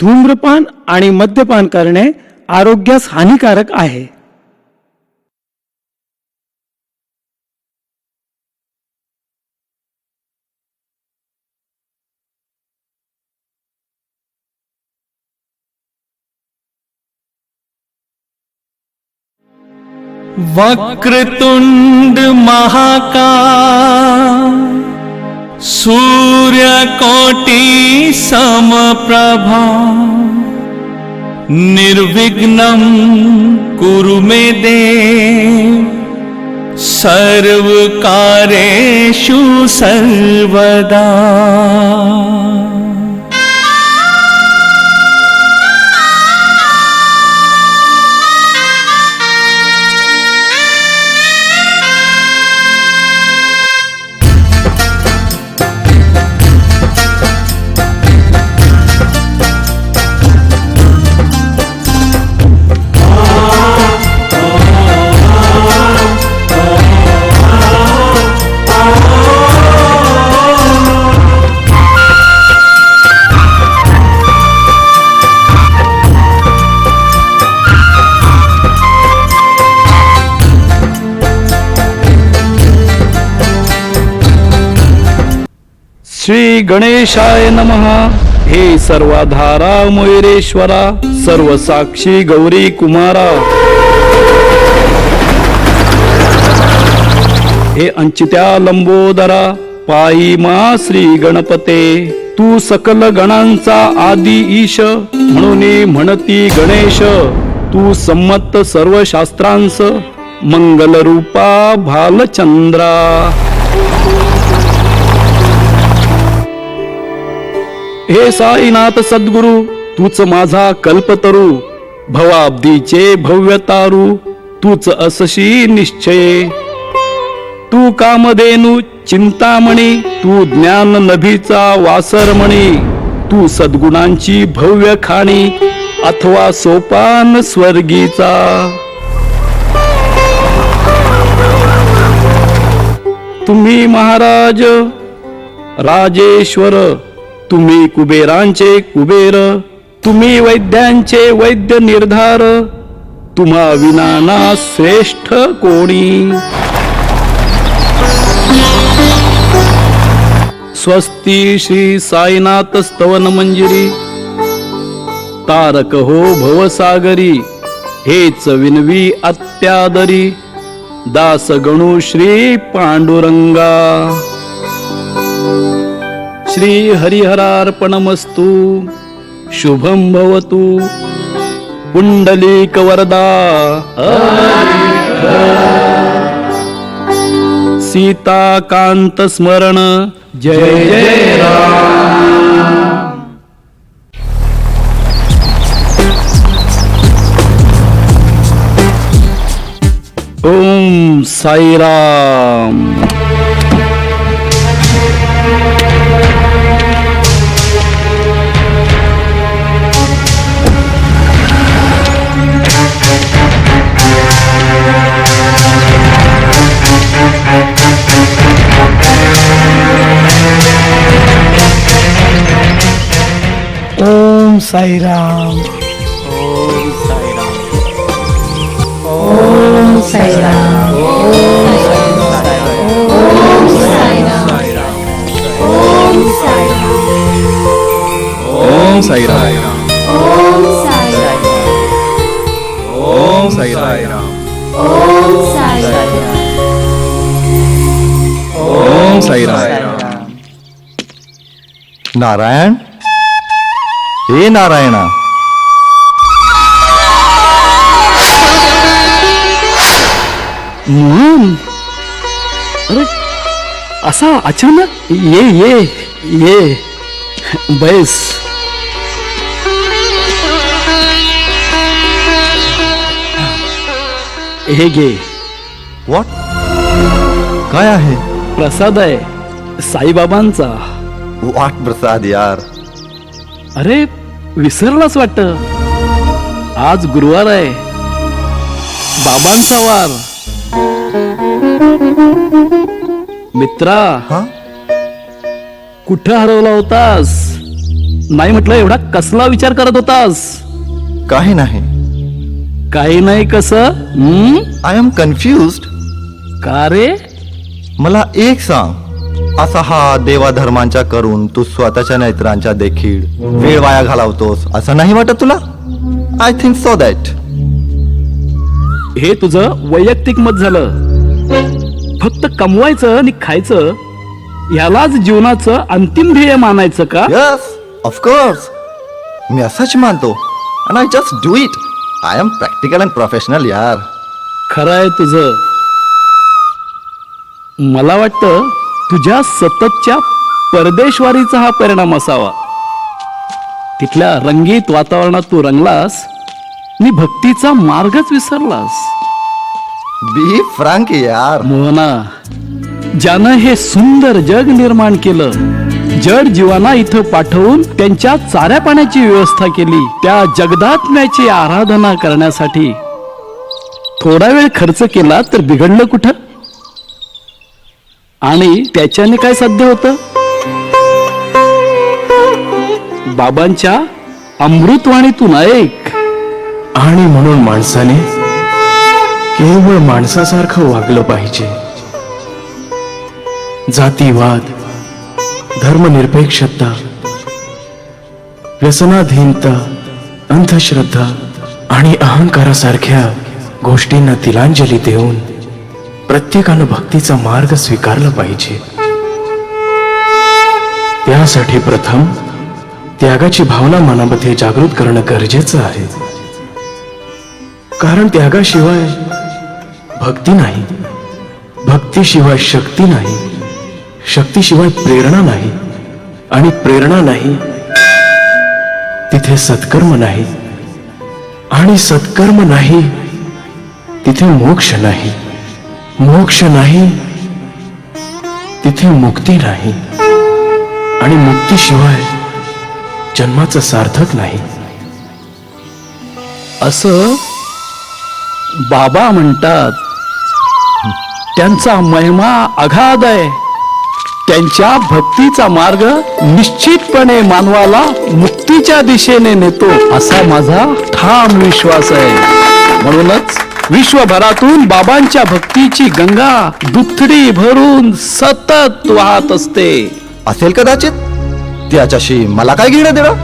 धूम्रपान आणि मद्यपान करणे आरोग्यास हानिकारक आहे. वक्रतुंड महाकाय सूर्यकोटि समप्रभा निर्विघ्नं कुरु मे देव सर्वकार्येषु सर्वदा. श्री गणेशाय नमः. हे सर्वाधारा मोयरेश्वरा, सर्व साक्षी गौरी कुमारा, हे अंचित्या लंबोदरा, पायी मा श्री गणपते. तू सकल गणांचा आदी ईश, म्हणून म्हणती गणेश. तू संमत सर्व शास्त्रांस, मंगल रूपा भालचंद्रा. हे साईनाथ सद्गुरु, तूच माझा कल्पतरू, भवाब्दीचे भव्यतारू, तूच असशी निश्चये. तू कामधेनु चिंतामणी, तू ज्ञान नभीचा वासरमणी, तू सद्गुणांची भव्य खाणी, अथवा सोपान स्वर्गीचा. तुम्ही महाराज राजेश्वर, तुम्ही कुबेरांचे कुबेर, तुम्ही वैद्यांचे वैद्य निर्धार, तुम्हा विनाना श्रेष्ठ कोणी. स्वस्ती श्री साईनाथ स्तवन मंजिरी, तारक हो भवसागरी, हेच विनवी अत्यादरी, दास गणू श्री पांडुरंगा. श्री हरिहरार्पणमस्तु. शुभं भवतु. पुंडलीक वरदा. सीताकांत स्मरण. जय जय राम. ओम साईराम. ओम साईराम. ओम साईराम. ओम साईराम. ओम साईराम. ओम साईराम. ओम साईराम. ओम साईराम. ओम साईराम. ओम साईराम. ओम साईराम. नारायण, हे नारायणा, अरे असा अचानक. ये ये ये बैस. हे घे. व्हॉट? काय आहे? प्रसाद आहे साईबाबांचा. वाट प्रसाद यार. अरे विसरलाच वाटतं. आज गुरुवार आहे, बाबांचा वार. मित्रा, हा? कुठं हरवला होतास? नाही म्हटलं, एवढा कसला विचार करत होतास? काही नाही. काही नाही कसं? I am confused. का रे? मला एक सांग, असा हा देवाधर्मांच्या करून तू स्वतःच्या नेत्रांच्या देखील वेळ वाया घालवतोस असं नाही वाटत तुला? I think so that. हे तुझं वैयक्तिक मत झालं. फक्त कमवायचं आणि खायचं यालाच जीवनाचं अंतिम ध्येय मानायचं का? Yes, of course. मी असंच मानतो. And I just do it. I am practical and professional यार. खरं आहे तुझं. मला वाटतं तुझ्या सततच्या परदेशवारीचा हा परिणाम असावा. तिथल्या रंगीत वातावरणात तू रंगलास आणि भक्तीचा मार्गच विसरलास. बी फ्रँक यार. मोहना, ज्यानं हे सुंदर जग निर्माण केलं, जड जीवांना इथं पाठवून त्यांच्या चाऱ्या पाण्याची व्यवस्था केली, त्या जगदात्म्याची आराधना करण्यासाठी थोडा वेळ खर्च केला तर बिघडलं कुठं? आणि त्याच्याने काय साध्य होतं? बाबांच्या अमृतवाणीतून ऐक. आणि म्हणून माणसाने केवळ माणसासारखं वागलं पाहिजे. जातीवाद, धर्मनिरपेक्षता, व्यसनाधीनता, अंधश्रद्धा आणि अहंकारासारख्या गोष्टींना तिलांजली देऊन प्रत्येकानं भक्तीचा मार्ग स्वीकारला पाहिजे. त्यासाठी प्रथम त्यागाची भावना मनामध्ये जागृत करणं गरजेचं आहे. कारण त्यागाशिवाय भक्ती नाही, भक्तीशिवाय शक्ती नाही, शक्तीशिवाय प्रेरणा नाही, आणि प्रेरणा नाही तिथे सत्कर्म नाही, आणि सत्कर्म नाही तिथे मोक्ष नाही, मोक्ष नाही तिथे मुक्ती नाही, आणि मुक्तीशिवाय जन्माचं सार्थक नाही. असं बाबा म्हणतात. त्यांचा महिमा अगाध आहे. त्यांच्या भक्तीचा मार्ग निश्चितपणे मानवाला मुक्तीच्या दिशेने नेतो असा माझा ठाम विश्वास आहे. म्हणूनच विश्वभरातून बाबांच्या भक्तीची गंगा दुथडी भरून सतत वाहत असते. असेल कदाचित. त्याच्याशी मला काय घेणं देणं?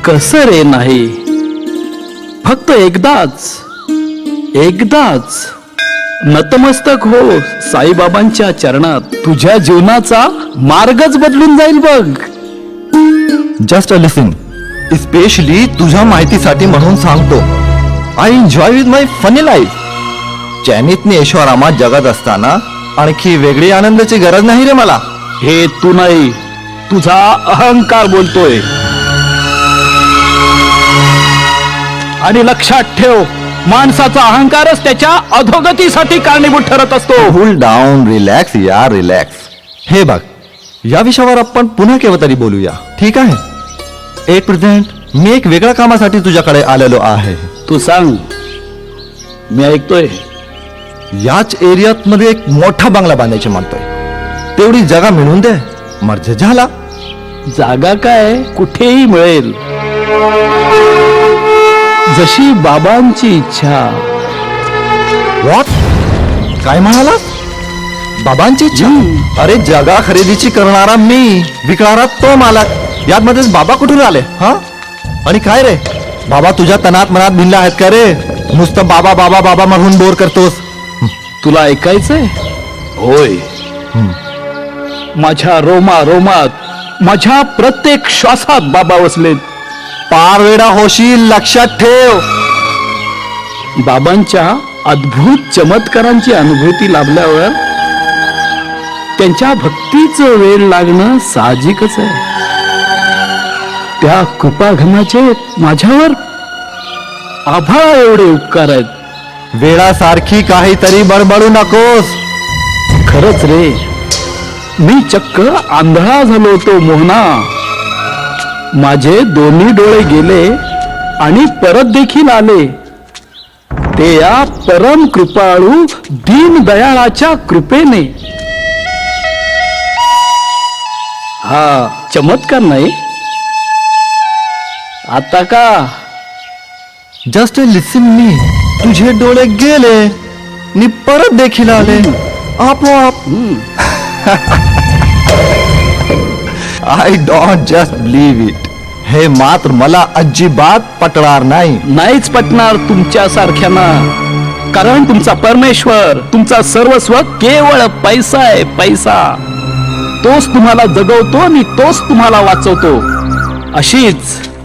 कसं रे नाही? फक्त एकदाच नतमस्तक हो साईबाबांच्या चरणात. तुझ्या जीवनाचा मार्गच बदलून जाईल बघ. जस्ट लिसन. स्पेशली तुझ्या माहितीसाठी म्हणून सांगतो, I enjoy with my funny life. चैनीतनी ऐशोआरामात जगत असताना आणखी वेगळी आनंदाची गरज नाही रे मला. हे तू नाही, तुझा अहंकार बोलतोय. आणि लक्षात ठेव, माणसाचा अहंकारच त्याच्या अधोगतीसाठी कारणीभूत ठरत असतो. कूल डाऊन, रिलॅक्स यार, रिलॅक्स. हे बघ, या विषयावर आपण पुन्हा केव्हा तरी बोलूया, ठीक आहे? एट प्रेझेंट मी एक वेगळ्या कामासाठी तुझ्याकडे आलेलो आहे. तू सांग, मी ऐकतोय. याच एरियात मध्ये एक मोठा बंगला बांधायची म्हणतोय. तेवढी जागा मिळून दे, मर्ज झाला. जागा काय कुठेही मिळेल, जशी बाबांची इच्छा. व्हॉट? काय म्हणाला? बाबांची इच्छा? अरे, जागा खरेदीची करणारा मी, विकणारा तो मालक. यात मध्येच बाबा कुठून आले? हा? आणि काय रे, बाबा तुझ्या तनात मनात भिनला आहेत का रे? नुसतं बाबा बाबा बाबा म्हणून बोर करतोस. तुला ऐकायचंय? होय. माझ्या रोमात, माझ्या प्रत्येक श्वासात बाबा वसलेत. पार वेडा होशील, लक्षात ठेव. बाबांच्या अद्भुत चमत्कारांची अनुभूती लाभल्यावर त्यांच्या भक्तीचं वेळ लागणं साहजिकच आहे. त्या कृपाघनाचे माझ्यावर आभाळ एवढे उपकार आहेत. वेळासारखी काहीतरी बडबडू नकोस. खरंच रे, मी चक्क आंधळा झालो होतो मोहना. माझे दोन्ही डोळे गेले आणि परत देखील आले. ते या परम कृपाळू दीनदयाळाच्या कृपेने. हा चमत्कार नाही, आता का? जस्ट लिसन मी, तुझे डोळे गेले नि परत देखील आले आपोआप. I don't just believe it. हे मात्र मला अजिबात पटणार नाही. नाहीच पटणार तुमच्या सारख्यांना, कारण तुमचा परमेश्वर, तुमचा सर्वस्व केवळ पैसा आहे. पैसा तोच तुम्हाला जगवतो आणि तोच तुम्हाला वाचवतो.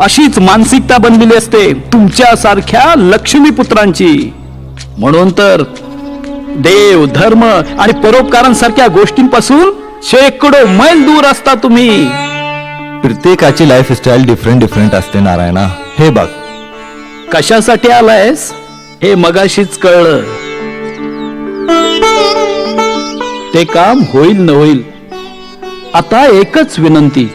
अशीच मानसिकता बनलेली असते तुमच्या सारख्या लक्ष्मी पुत्रांची. म्हणून तर देव, धर्म आणि परोपकारांसारख्या गोष्टींपासून शेकडो मैल दूर असता तुम्ही. प्रत्येकाची लाईफस्टाईल डिफरंट असते नारायणा. हे बघ, कशासाठी आलायस हे मगाशीच कळलं. ते काम होईल न होईल. आता एकच विनंती,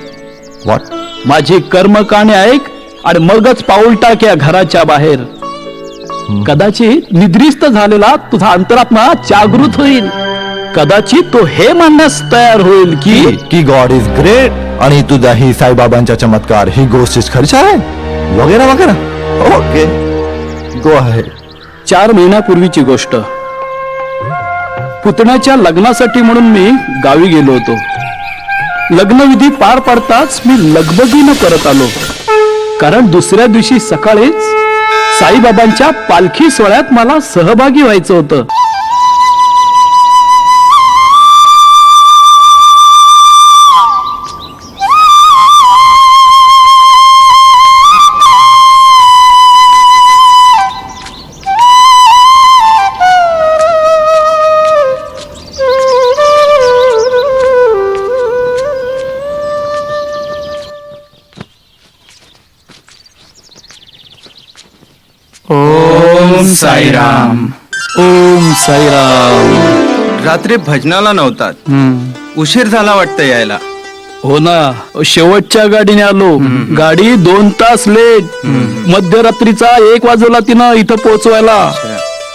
व्हॉट? माझी कर्मकाणे ऐक आणि मगच पाऊल टाक या घराच्या बाहेर. कदाचित निद्रिस्त झालेला तुझा अंतरात्मा जागृत होईल. कदाचित तो हे मानण्यास तयार होईल की गॉड इज ग्रेट आणि तुझा ही साईबाबांचा चमत्कार ही गोष्ट खरीच आहे वगैरे वगैरे. ओके, गो आहे. 4 महिन्यापूर्वीची गोष्ट. पुतण्याच्या लग्नासाठी म्हणून मी गावी गेलो होतो. लग्नविधी पार पडताच मी लगबगीनं परत आलो, कारण दुसऱ्या दिवशी सकाळीच साईबाबांच्या पालखी सोहळ्यात मला सहभागी व्हायचं होतं. ओम साईराम. ओम साईराम. रात्री भजनाला नव्हतात, उशीर झाला वाटतं यायला. हो ना, शेवटच्या गाडीने आलो. गाडी 2 तास लेट. मध्यरात्रीचा 1 वाजवला तिनं इथं पोहोचवायला.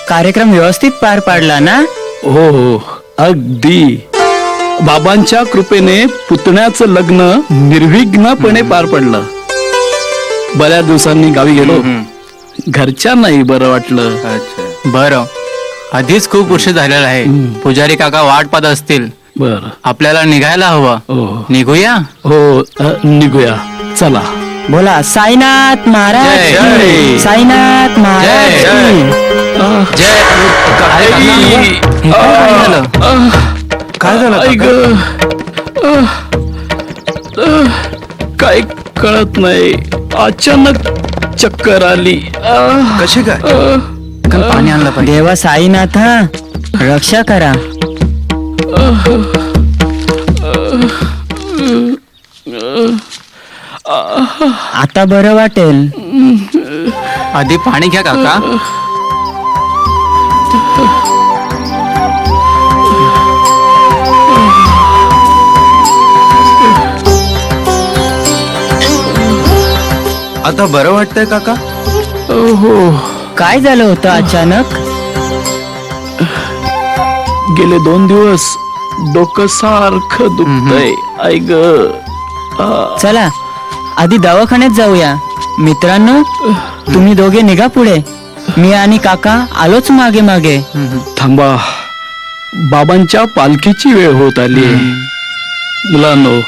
कार्यक्रम व्यवस्थित पार पाडला ना? हो हो, अगदी. बाबांच्या कृपेने पुतण्याचं लग्न निर्विघ्नपणे पार पडलं. बऱ्याच दिवसांनी गावी गेलो. घरच्यांनाही बरं वाटलं. अच्छा, बरं, आधीच खूप उशीर झालेला आहे. पुजारी काका वाट पाहत असतील. बर. आपल्याला निघायला हवं. हो निघूया. हो, निघूया. चला. बोला साईनाथ महाराज जय, की. जय. साईनाथ महाराज जय, की. जय. काय झालं? काय झालं ऐक, काय कळत नाही. अचानक चक्कर आली. कशी काय? पाणी आणलं पाहिजे. देवा साईनाथ हा, रक्षा करा. आता बरं वाटेल. आधी पाणी घ्या काका. आता बरं वाटतंय काका? हो, काय झालं होतं अचानक? गेले 2 दिवस डोकं सारखं दुखतंय. ऐक, चला आधी दवाखान्यात जाऊया. मित्रांनो, तुम्ही दोघे निघा पुढे. मी आणि काका आलोच मागे मागे. थांबा, बाबांच्या पालखीची वेळ होत आली. मुलांनो,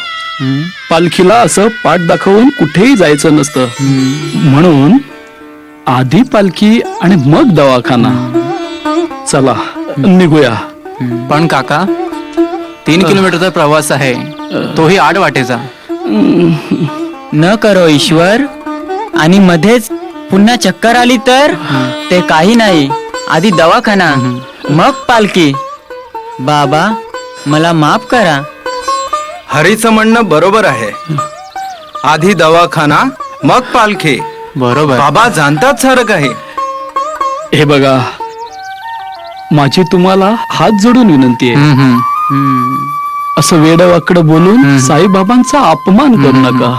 पालखीला असं पाठ दाखवून कुठेही जायचं नसतं. म्हणून आधी पालखी आणि मग दवाखाना. चला निघूया. पण काका, 3 किलोमीटरचा प्रवास आहे, तोही 8 वाटेचा. न करो ईश्वर. आणि मध्येच पुन्हा चक्कर आली तर? ते काही नाही. आधी दवाखाना, मग पालखी. बाबा, मला माफ करा. हरीचं म्हणणं बरोबर आहे. आधी दवाखाना मग पालखी. बरोबर. बाबा जाणतात सारं काही. हे बघा, माझी तुम्हाला हात जोडून विनंती आहे. असं वेडवाकडं बोलून साईबाबांचा अपमान करू नका.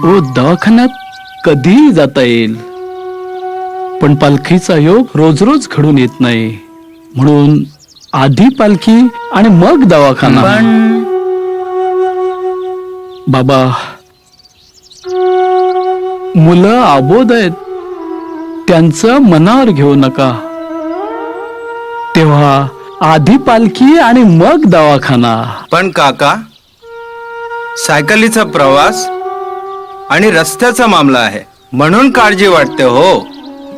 ओ, दवाखान्यात कधीही जाता येईल, पण पालखीचा योग रोज रोज घडून येत नाही. म्हणून आधी पालखी आणि मग दवाखाना. पण बाबा, मुलं अबोध आहेत, त्यांचं मनावर घेऊ नका. तेव्हा आधी पालखी आणि मग दवाखाना. पण काका, सायकलीचा प्रवास आणि रस्त्याचा मामला आहे, म्हणून काळजी वाटते हो.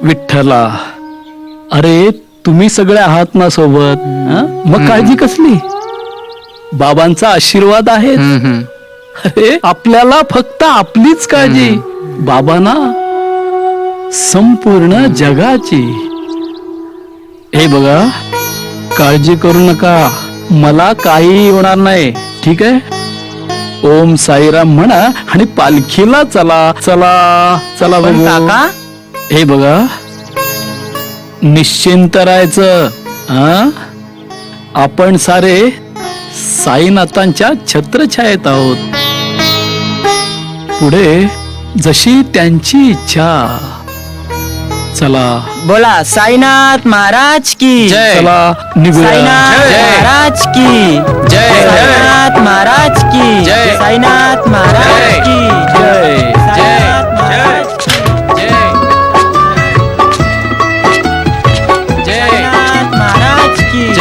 विठ्ठला, अरे तुम्ही सगळे आहात ना सोबत, हं? मग काळजी कसली? बाबांचा आशीर्वाद आहे. अरे आपल्याला फक्त आपलीच काळजी, बाबांना संपूर्ण जगाची. हे बघा, काळजी करू नका, मला काही होणार नाही, ठीक आहे? ओम साईराम म्हणा आणि पालखीला चला चला चला. पण बघू. काका, हे बघा, निश्चिंत राहायचं. हा, आपण सारे साईनाथांच्या छत्रछायेत आहोत. पुढे जशी त्यांची इच्छा. चला बोला साईनाथ महाराज की जय. चला निघूया. साईनाथ जय. महाराज की जय. साईनाथ महाराज की जय. साईनाथ महाराज की जय. साईनाथ महाराज की साईनाथ महाराज की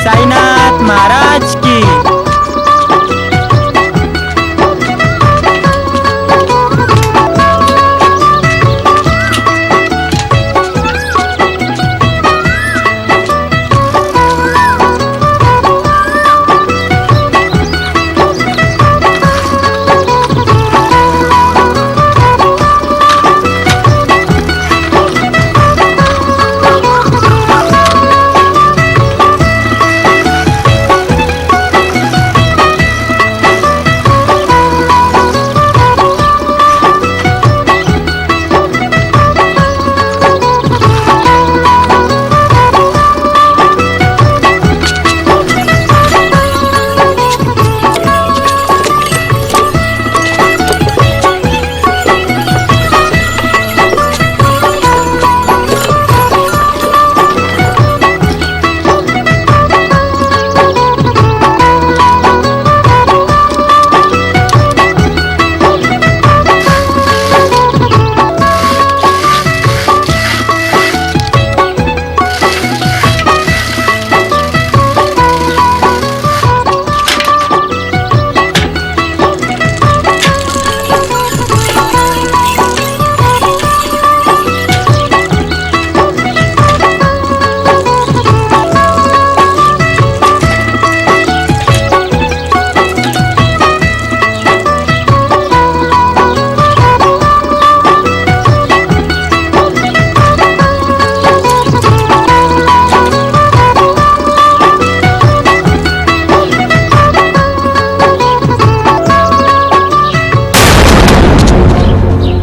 साईनाथ महाराज की.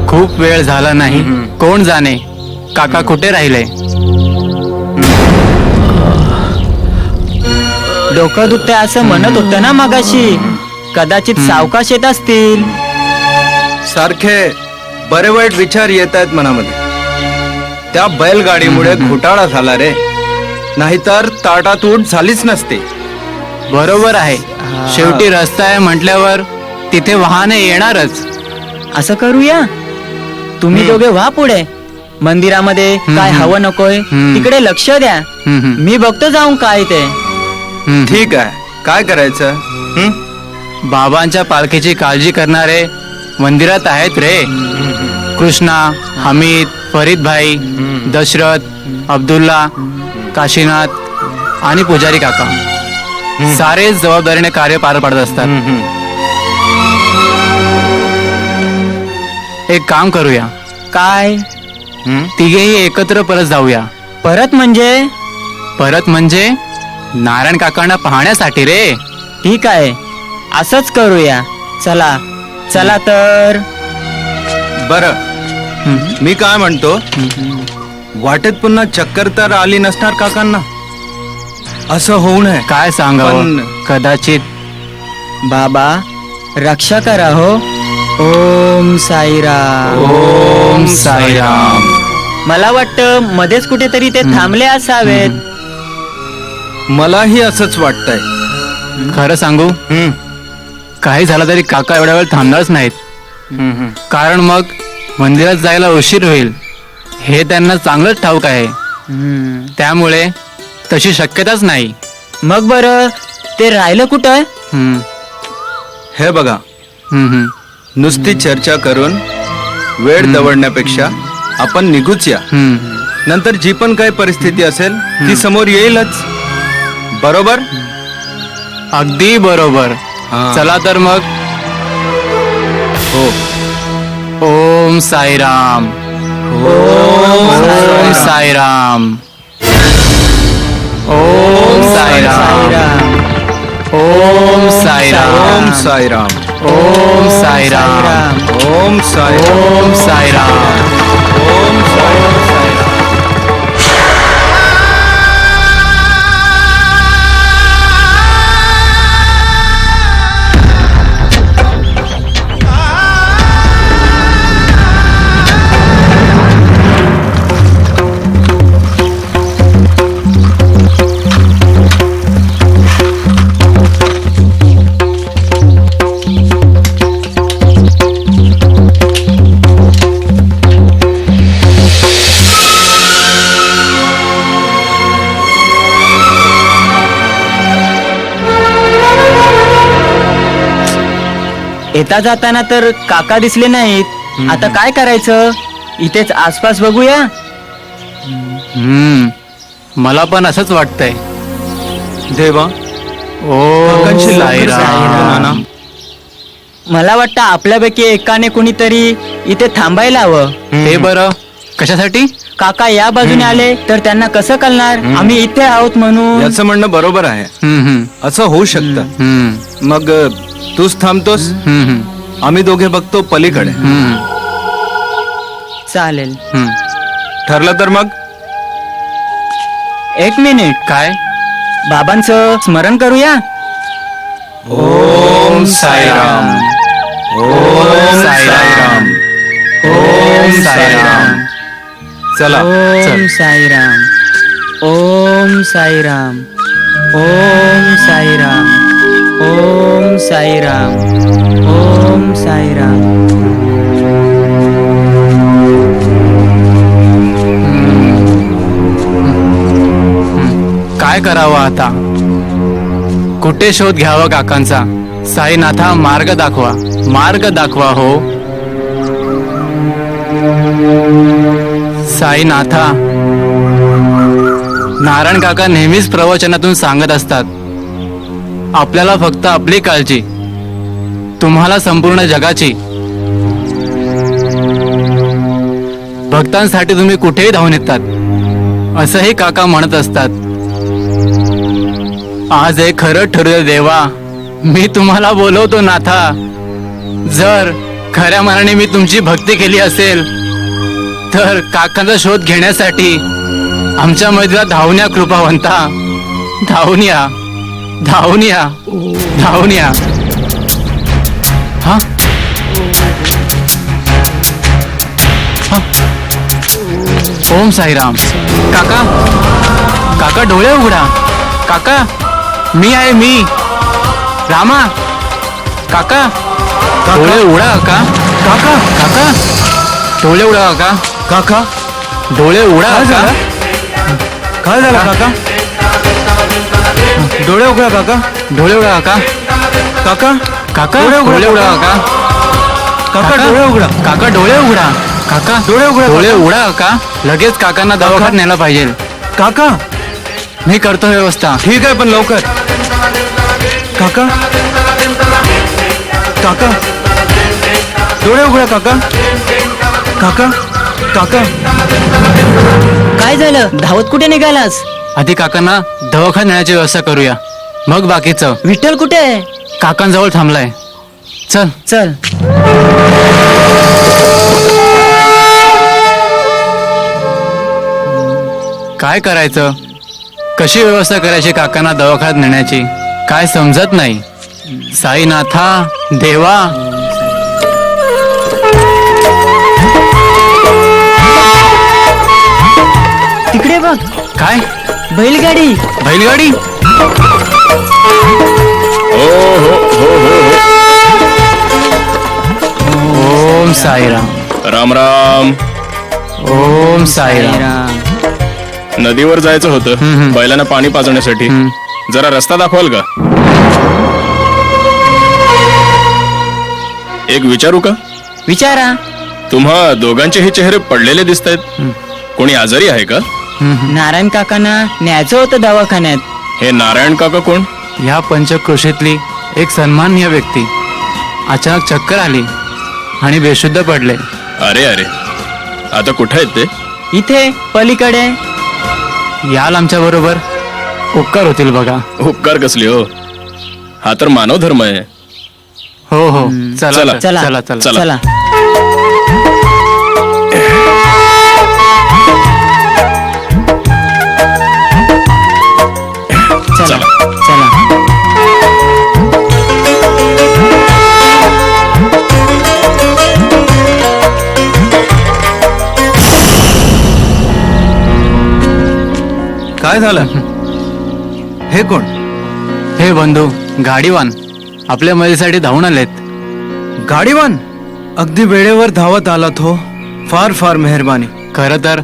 खूप वेळ झाला नाही, कोण जाणे काका कुठे राहिले. डोकं दुखते असं म्हणत होतं ना मगाशी, कदाचित सावकाश येत असतील. सारखे बरे वाईट विचार येत आहेत मनामध्ये. त्या बैलगाडीमुळे घोटाळा झाला रे, नाहीतर ताटातूट झालीच नसते. बरोबर आहे, शेवटी रस्ता आहे म्हटल्यावर तिथे वाहने येणारच. असं करूया, तुम्ही दोघे व्हा पुढे, मंदिरामध्ये काय हवं नकोय तिकडे लक्ष द्या. मी बघतो जाऊन काय ते. ठीक आहे, काय करायचं? बाबांच्या पालखीची काळजी करणारे मंदिरात आहेत रे. कृष्णा, हमीद, फरीद भाई, दशरथ, अब्दुल्ला, काशीनाथ आणि पुजारी काका सारे जबाबदारीने कार्य पार पाडत असतात. एक काम करूया, काय तिघेही एकत्र परत जाऊया. परत म्हणजे नारायण काकांना पाहण्यासाठी रे. ठीक आहे, असंच करूया. चला चला तर. बर, मी काय म्हणतो, वाटेत पुन्हा चक्कर तर आली नसणार काकांना? असं होऊ नये. काय सांगावं, पण- कदाचित. बाबा रक्षा करा हो. ओम साईराम. ओम साईराम. मला वाटतं मध्येच कुठेतरी ते थांबले असावेत. मलाही असंच वाटतंय. खरं सांगू, काही झालं तरी काका एवढ्या वेळ थांबणारच नाहीत. कारण मग मंदिरात जायला उशीर होईल हे त्यांना चांगलंच ठाऊक आहे. त्यामुळे तशी शक्यताच नाही. मग बरं ते राहिलं कुठं? हम्म, हे बघा, हम्म. नुसती चर्चा करून वेळ दवडण्यापेक्षा आपण निघूच या. नंतर जी पण काही परिस्थिती असेल ती समोर येईलच. बरोबर? अगदी बरोबर. हा. चला तर मग. हो. ओम साईराम. ओम साईराम. ओम साईराम. ओम साईराम. ओम साईराम. ओम साईराम. ओम साईराम. ओम साईराम. ओम साईराम. येता जाताना तर काका दिसले नाहीत. आता काय करायचं? इथेच आसपास बघूया. मला पण असंच वाटतंय. देवा, ओम काकांशी लवकर साईराम. जाणं. मला वाटतं आपल्यापैकी एकाने कुणीतरी इथे थांबायला हवं. ते बरं कशासाठी? काका या बाजूने आले तर त्यांना कसं कळणार आम्ही इथे आहोत म्हणून? याचं म्हणणं बरोबर आहे. असं होऊ शकतं. मग तूच थांबतोस, आम्ही दोघे बघतो पलीकडे. चालेल. ठरलं तर मग. एक मिनिट, काय? बाबांचं स्मरण करूया. ओम साईराम. ओम साईराम. ओम साईराम. चला. ओम साईराम. ओम साईराम. ओम साईराम. ओम साईराम. ओम साईराम. काय करावं आता? कुठे शोध घ्यावा काकांचा? साईनाथा मार्ग दाखवा, मार्ग दाखवा हो साईनाथा. नारायण काका नेहमीच प्रवचनातून सांगत असतात, आपल्याला फक्त आपली काळजी, तुम्हाला संपूर्ण जगाची. भक्तांसाठी तुम्ही कुठेही धावून येतात असंही काका म्हणत असतात. आज हे खरं ठरलं देवा, मी तुम्हाला बोलवतो नाथा. जर खऱ्या मनाने मी तुमची भक्ती केली असेल तर काकांचा शोध घेण्यासाठी आमच्या मंदिरात धावून या कृपावंता. धावून या, धावून या, धावून या. हा? ओम साईराम. काका, काका डोळे उघडा. काका, मी आहे, मी रामा. काका डोळे उघडा. काका, काका, काका डोळे उघडा. काका, काका, डोळे उघडा. काका, काय झालं काका? डोळे उघडा काका. डोळे उघडा. काका, काका, काका डोळे उघडा. डोळे उघडा. काका, काका डोळे उघडा. काका डोळे उघडा. काका डोळे उघडा. डोळे उघडा. काका लगेच काकांना दवाखान्यात न्यायला पाहिजे. काका, मी करतो व्यवस्था. ठीक आहे पण लवकर. काका, काका डोळे उघडा. काका, काका, काका. काय झालं? धावत कुठे निघालास? आधी काकांना दवाखान्यात नेण्याची व्यवस्था करूया, मग बाकीचं. विठ्ठल कुठे? काकांजवळ थांबलाय. चल. चल. काय करायचं, कशी व्यवस्था करायची काकांना दवाखान्यात नेण्याची, काय समजत नाही. साईनाथा देवा. तिकडे बघ. काय? बैलगाडी. बैलगाडी? ओम साईराम. राम राम. ओम साईराम. साईराम. नदीवर जायचं होतं बैलांना पाणी पाजण्यासाठी. जरा रस्ता दाखवाल का? एक विचारू का? विचारा. तुम्हा दोघांचेही चेहरे पडलेले दिसत आहेत. कोणी आजारी आहे का? नारायण काकांना न्यायचं होतं दवाखान्यात. हे नारायण काका कोण? ह्या पंचक्रोशीतली एक सन्माननीय व्यक्ती. अचानक चक्कर आली आणि बेशुद्ध पडले. अरे अरे, आता कुठे आहेत ते? इथे पलीकडे. याल आमच्या बरोबर, उपकार होतील बघा. उपकार कसले हो? हा तर मानव धर्म आहे. हो हो, चला चला. चला चला चला. चला. चला. चला चला. काय झालं? हे कोण? हे बंधू गाडीवान आपल्या मदतीसाठी धावून आलेत. गाडीवान? अगदी वेळेवर धावत आलात हो. फार फार मेहरबानी. खरं तर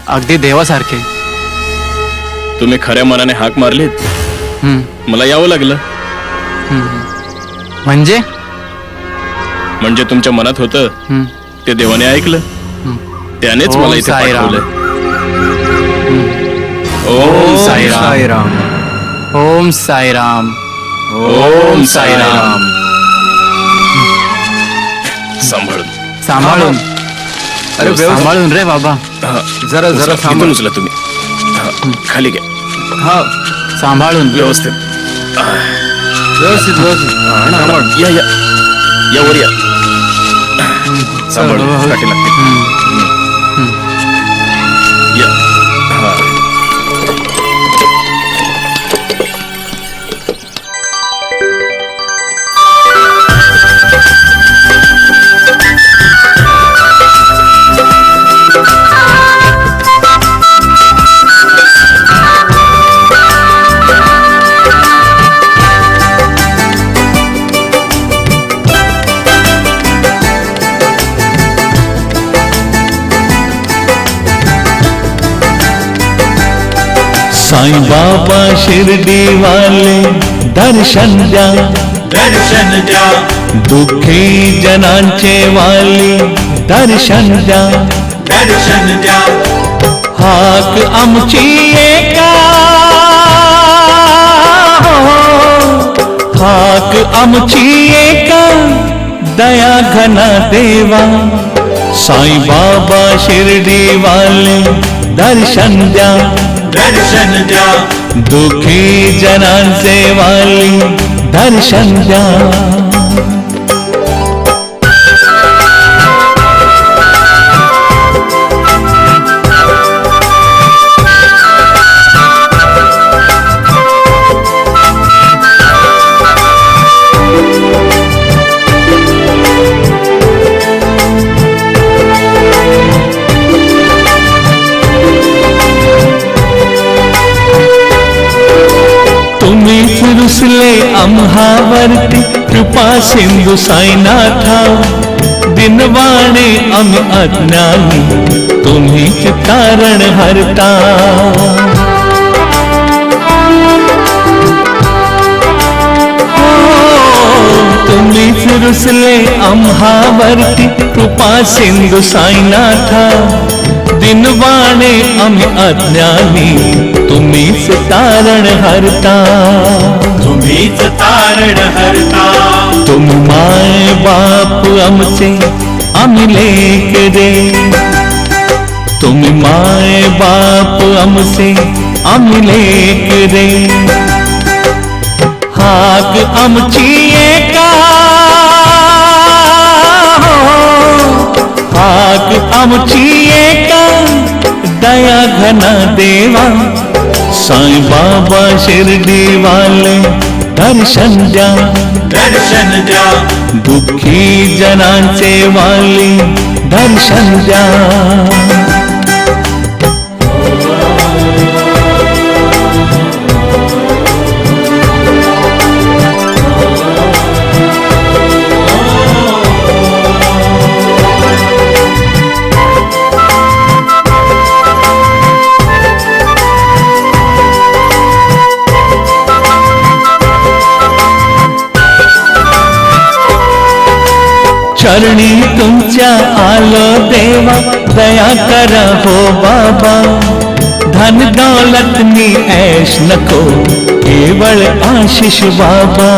अगदी देवासारखे. तुम्ही खऱ्या मनाने हाक मारलीत, हम्म, मला यावं लागलं. म्हणजे म्हणजे तुमच्या मनात होतं हम्म, ते देवाने ऐकलं. त्यानेच मला इथे साईराम. पाठवलं. ओम ओम साईराम. साईराम. ओम साईराम. ओम साईराम. सांभाळून. सांभाळून. अरे व्यवस्थित. सांभाळून रे बाबा. जरा जरा इथून थांबून. उचला तुम्ही. खाली घ्या. हा, सांभाळून व्यवस्थित. व्यवस्थित व्यवस्थित. सांभाळून. या या या वर या. सांभाळून. काठी लागते. या. हा. साईं बाबा शिरडी वाले दर्शन द्या, दर्शन द्या. दुःखी जनांचे वाली दर्शन द्या, दर्शन द्या. हाक आमची एका, हाक आमची एका, दया घना देवा. साईं बाबा शिरडी वाले दर्शन द्या, दर्शन द्या. दुःखी जनांचे वाली दर्शन द्या. तुम्हीच रुसले आम्हावरती, कृपा सिंधू साईनाथा. दिनवाणे आम्ही अज्ञानी, तुम्हीच तारण हरता. तुम्हीच रुसले आम्हावरती, कृपा सिंधू साईनाथा. दिनवाणे आम्ही अज्ञानी, तुम्हीच तारण हरता. तुम्हीच तारण हरता. तुम्ही माय बाप आमचे, आम्ही लेक रे. तुम्ही माय बाप आमचे, आम्ही लेक रे. हाक आमची एका, हाक आमची एका, दया घना देवा. साईं बाबा शिरडी वाले दर्शन द्या, दर्शन द्या. दुःखी जनांचे वाली दर्शन द्या. चरणी तुमच्या आलो देवा दया करा हो बाबा धन दौलतनी ऐश नको केवळ आशिष बाबा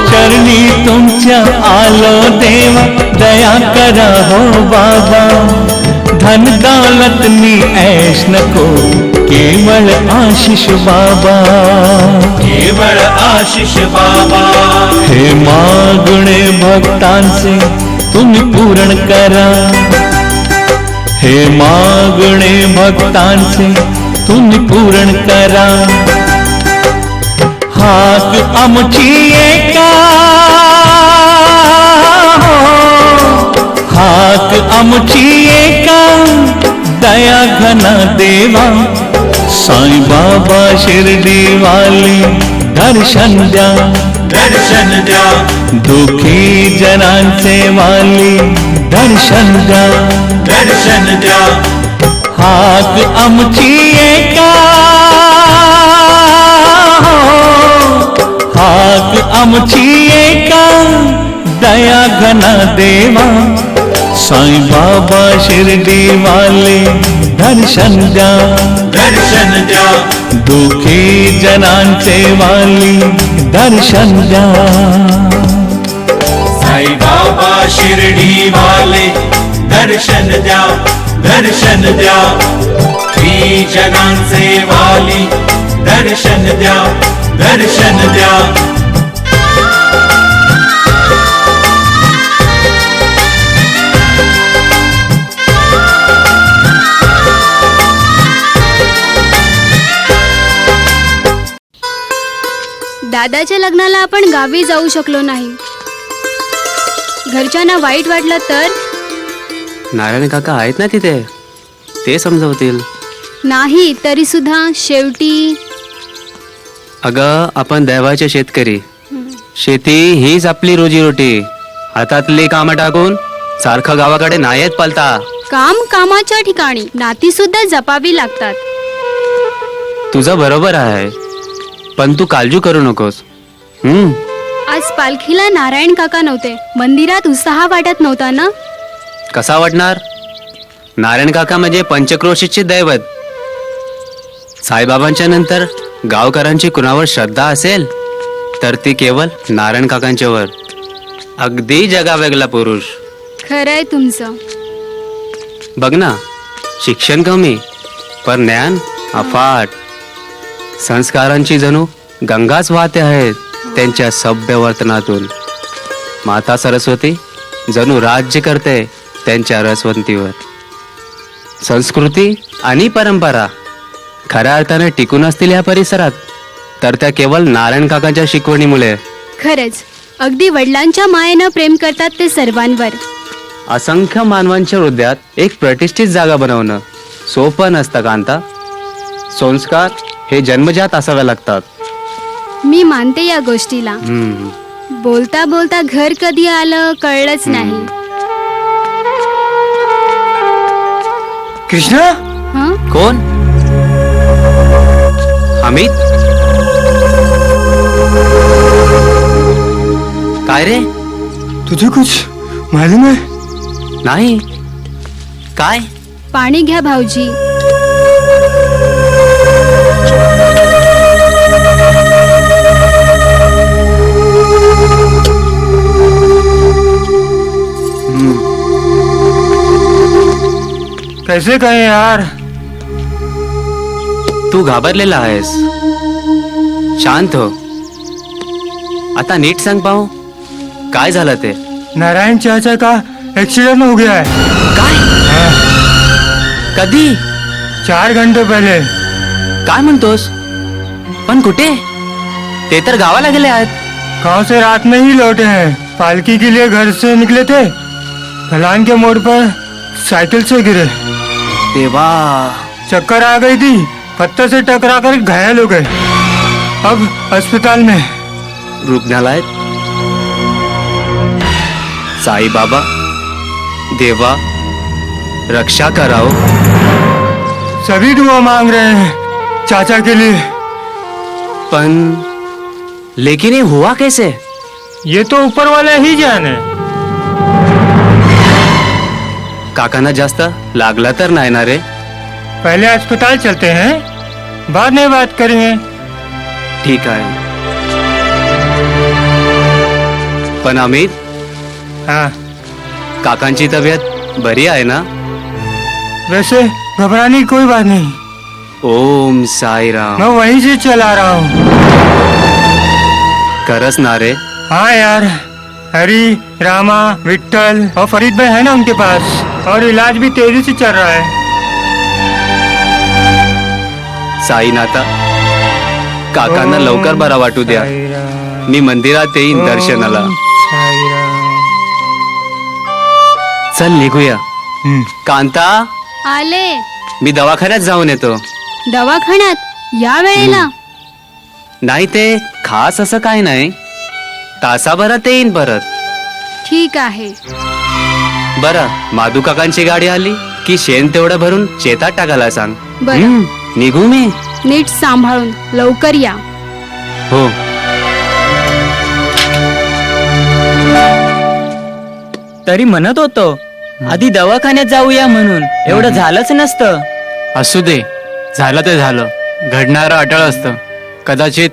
चरणी तुमच्या आलो देवा दया करा हो बाबा धन दौलतनी ऐश नको केवळ आशिष बाबा केवळ आशिष बाबा हे मागणे भक्तांचे तुम्ही पूर्ण करा हे मागणे भक्तांचे तुम्ही पूर्ण करा हाक आमची एका हाक आमची एका दया घना देवा साई बाबा शिर्डी वाले दर्शन द्या दुखी जनांचे वाली दर्शन द्या हाक आमची एका हाक आमची एका दया घना देवा साई बाबा शिर्डी वाले दर्शन द्या दुखी जनांचे वाली दर्शन द्या साई बाबा शिर्डी वाले दर्शन द्या दुखी जनांचे वाली दर्शन द्या दादाच्या लग्नाला आपण गावी जाऊ शकलो नाही. घरच्यांना वाईट वाटलं तर? नारायण काका आहेत ना तिथे, ते समजवतील. नाही तरी सुद्धा शेवटी अगं आपण दैवाचे शेतकरी, शेती हीच आपली रोजीरोटी. हातातली कामं टाकून सारखं गावाकडे नाही येत पलता. काम कामाच्या ठिकाणी नाती सुद्धा जपावी लागतात. तुझं बरोबर आहे, पण तू काळजी करू नकोस. आज पालखीला नारायण काका नव्हते, मंदिरात उत्साह वाटत नव्हता ना? कसा वाटणार? नारायण काका म्हणजे पंचक्रोशीचे दैवत. साईबाबांच्या नंतर गावकऱ्यांची कुणावर श्रद्धा असेल तर ती केवळ नारायण काकांच्यावर. अगदी जगावेगळा पुरुष. खरंय तुमचं. बघ ना, शिक्षण कमी पण ज्ञान अफाट. संस्कारांची जणू गंगाच वाहते आहेत त्यांच्या सभ्य वर्तनातून. माता सरस्वती जणू राज्य करते त्यांच्या रसवंतीवर. संस्कृती आणि परंपरा खऱ्या अर्थाने टिकून असतील या परिसरात तर त्या केवळ नारायण काकांच्या शिकवणीमुळे. खरंच अगदी वडिलांच्या मायेनं प्रेम करतात ते सर्वांवर. असंख्य मानवांच्या हृदयात एक प्रतिष्ठित जागा बनवणं सोपं नसतं कांता. संस्कार हे जन्मजात असावे लागतात. मी मानते या गोष्टीला. बोलता बोलता घर कधी आलं कळलंच नाही. कृष्णा, हं? कोण? अमित? काय रे? तुझे कुछ मालूम है? नाही. काय? पाणी घ्या भाऊजी. कैसे कहे यार? तू घाबरलेला आहेस. शांत हो. आता नीट सांग पाहू, काय झालं ते? नारायण चाचा का एक्सीडेंट हो गया है. काय? कधी? 4 घंटे पहले. काय म्हणतोस? पण कुठे? ते तर गावाला गेले आहेत. गांव से रात में ही लौटे हैं. पालकी के लिए घर से निकले थे, ढलान के मोड़ पर साइकिल से गिरे. देवा, चक्कर आ गई थी, पत्थर से टकरा कर घायल हो गए. अब अस्पताल में. रुग्णालयात. साई बाबा, देवा रक्षा कराओ. सभी दुआ मांग रहे हैं चाचा के लिए. पण लेकिन ये हुआ कैसे? ये तो ऊपर वाला ही जाने. काकांना जास्त लागला तर नाही ना रे? पहले अस्पताल चलते हैं, बाद में बात करेंगे. ठीक आहे. पण अमित, हाँ, काकांची तब्येत बरी आहे ना? वैसे घबराने की कोई बात नहीं. ओम साईराम. मैं वहीं से चला रहा हूँ. खरंच ना रे? हाँ यार, हरी, रामा, विट्ठल और फरीद भाई है ना उनके पास, और इलाज भी तेजी से चल रहा है. साईनाथा, काकांना लवकर बरा वाटू द्या. साईराम, मी मंदिरात येईन दर्शनाला. साईराम. चल निघूया. कांता, आले. मी दवाखान्यात जाऊन येतो. दवाखान्यात या वेळेला? नाही ते खास असं काय नाही, तासाभरात येईन परत. ठीक आहे. बरं, माधू काकांची गाडी आली की शेण तेवढं भरून शेतात टाकायला सांग. बरं. निघू मी? नीट सांभाळून लवकर या. हो. तरी म्हणत होतो आधी दवाखान्यात जाऊया म्हणून. एवढं झालंच नसतं. असू दे, झालं ते झालं. घडणारं अटळ असतं. कदाचित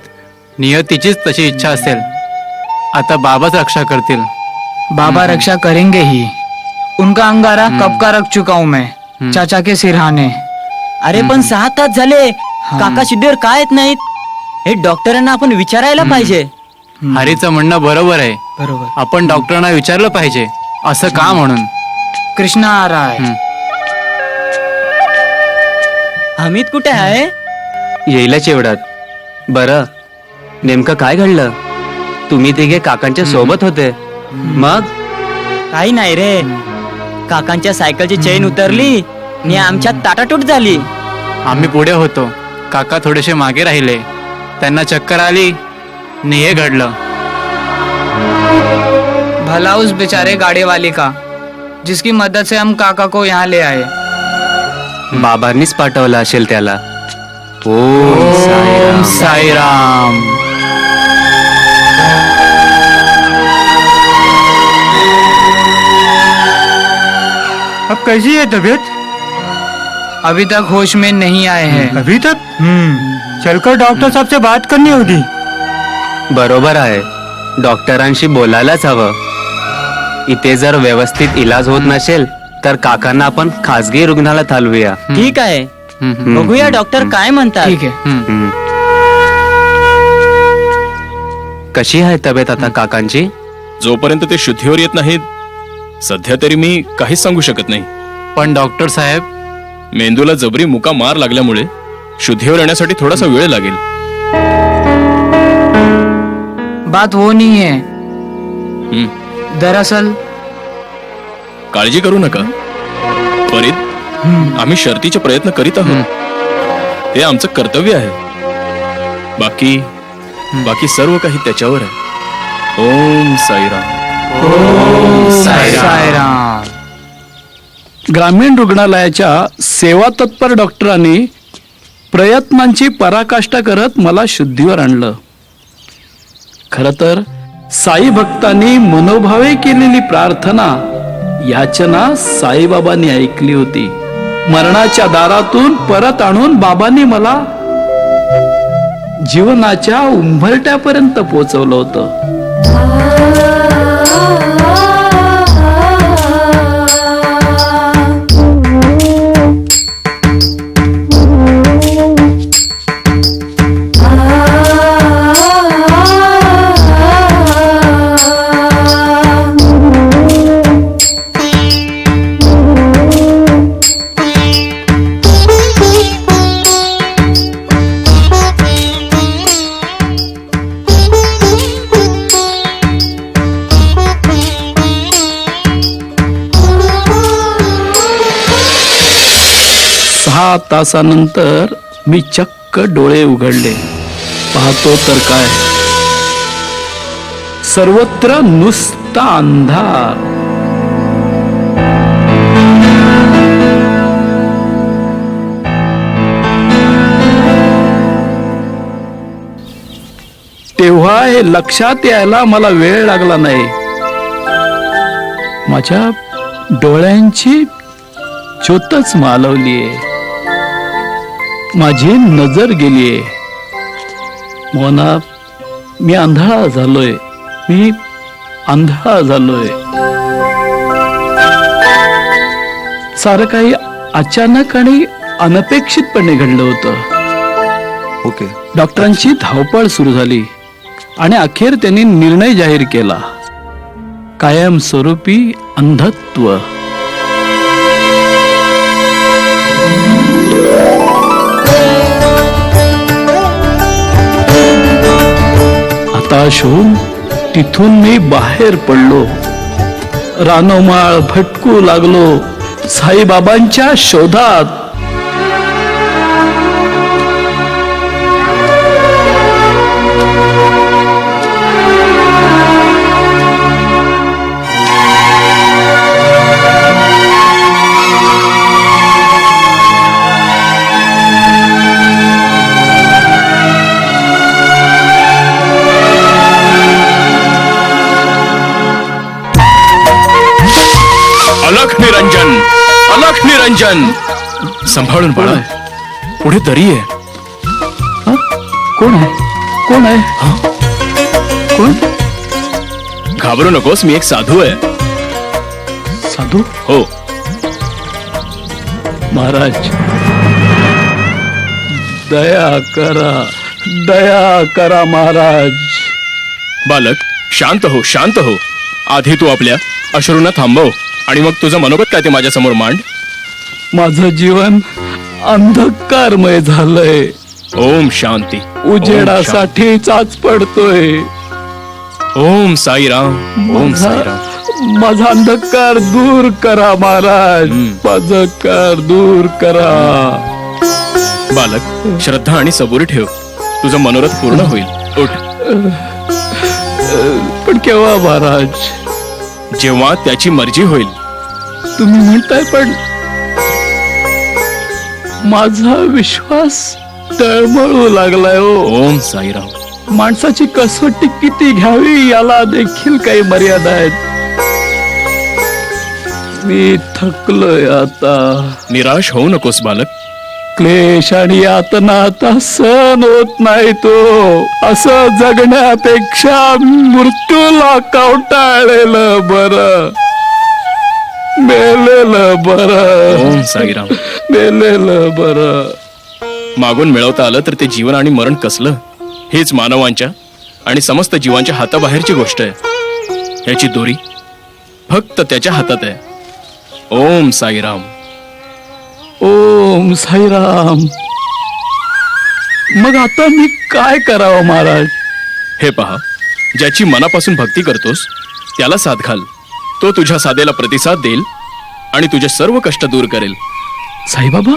नियतीचीच तशी इच्छा असेल. आता बाबाच रक्षा करतील. बाबा रक्षा करेंगे ही. उनका अंगारा कब का रख चुका हूँ मैं चाचा के सिरहाने. अरे पण 6 तास झाले काका शुद्धीवर काय येत नाहीत. हे डॉक्टरांना आपण विचारायला पाहिजे. हरीचं म्हणणं बरोबर आहे. बरोबर. आपण डॉक्टरांना विचारलं पाहिजे. असं का म्हणून? कृष्णा आ रहा है. अमित कुठे आहे? येईलच एवढ्यात. बरं, नेमकं काय घडलं? तुम्ही तिघे काकांच्या सोबत होते, मग? काही नाही रे. काकांच्या सायकलची चेन उतरली आणि आमच्यात ताटाटूट झाली. आम्ही पुढे होतो, काका थोडेसे मागे राहिले. त्यांना चक्कर आली आणि हे घडलं. भला उस बेचारे गाड़ी वाले का जिसकी मदद से हम काका को यहाँ ले आए. बाबांनीच पाठवलं असेल त्याला. ओम साईराम. अब कैसी है तबीयत? अभी तक होश में नहीं आए हैं. अभी तक? चलकर डॉक्टर साहब से बात करनी होगी. बरोबर आहे, डॉक्टरांशी बोलायलाच हवं. इथे जर व्यवस्थित इलाज होत नसेल तर काकांना आपण खासगी रुग्णालयात हलवूया. ठीक आहे, बघूया डॉक्टर काय म्हणतात. ठीक है. कशी आहे तब्येत आता काकांची? जोपर्यंत ते शुद्धीवर येत नाहीत, सध्या तरी मी काहीच सांगू शकत नाही. पण डॉक्टर साहेब, मेंदूला जबरी मुका मार लागल्यामुळे शुद्धीवर येण्यासाठी थोडासा वेळ लागेल. बात वो नहीं है. दरअसल काळजी करू नका फरीद, आम्ही शर्तीचे प्रयत्न करीत आहोत. हे आमचं कर्तव्य आहे. बाकी सर्व काही त्याच्यावर आहे. ओम साईराम. साईराम. ग्रामीण रुग्णालयाच्या सेवा तत्पर डॉक्टरांनी प्रयत्नांची पराकाष्ठा करत मला शुद्धीवर आणलं. खर तर साई भक्तांनी मनोभावे केलेली प्रार्थना, याचना साईबाबांनी ऐकली होती. मरणाच्या दारातून परत आणून बाबांनी मला जीवनाच्या उंबरट्यापर्यंत पोहोचवलं होतं. तासानंतर मी चक्क डोळे उघडले. पाहतो तर काय, सर्वत्र नुसता अंधार. हे लक्षात यायला मला वेळ लागला नाही. माझ्या डोळ्यांची ज्योतच मालवलीये, माझी नजर गेलीये. मोना, मी आंधळा झालोय, मी आंधळा झालोय. सारं काही अचानक आणि अनपेक्षितपणे घडलं होतं. ओके. डॉक्टरांची धावपळ सुरू झाली आणि अखेर त्यांनी निर्णय जाहीर केला, कायमस्वरूपी अंधत्व. हताश होऊन तिथून मी बाहेर पडलो. रानोमाळ भटकू लागलो साईबाबांच्या शोधात. अलख निरंजन, अलख निरंजन. सांभाळून बाळा, पुढे दरी आहे. कोण आहे? कोण आहे? कोण? घाबरू नकोस, मी एक साधू आहे. साधू? हो. महाराज, दया करा, दया करा महाराज. बालक, शांत हो, शांत हो. आधी तू आपल्या अश्रूंना थांबव आणि मग तुझं मनोगत काय ते माझ्या समोर मांड. माझं जीवन अंधकारमय झालंय. ओम शांती. उजेडासाठी चाच पडतोय. ओम साईराम, ओम साईराम. माझा अंधकार दूर करा महाराज, माझं अंधकार दूर करा. बालक, श्रद्धा आणि सबुरी ठेव, तुझं मनोरथ पूर्ण होईल. उठ. पण केव्हा महाराज? जेव्हा त्याची मर्जी होईल. तुम्ही म्हणताय, पण माझा विश्वास तळमळू लागलाय हो. ओम साईराम. माणसाची कसोटी किती घ्यावी याला देखील काही मर्यादा आहेत. मी थकलोय आता. निराश होऊ नकोस बालक. क्लेश आणि यातना आता सहन होत नाही तो. असं जगण्यापेक्षा मृत्यूला कवटाळलेलं बरं, मेलेलं बरं. ओम साईराम. मेलेलं बरं. मागून मिळवता आलं तर ते जीवन आणि मरण कसलं, हेच मानवांच्या आणि समस्त जीवांच्या हाताबाहेरची गोष्ट आहे. याची दोरी फक्त त्याच्या हातात आहे. ओम साईराम. ओम साईराम. मग आता मी काय करावं महाराज? हे पहा, ज्याची मनापासून भक्ती करतोस त्याला साथ घाल. तो तुझ्या साधेला प्रतिसाद देईल आणि तुझे सर्व कष्ट दूर करेल. साईबाबा.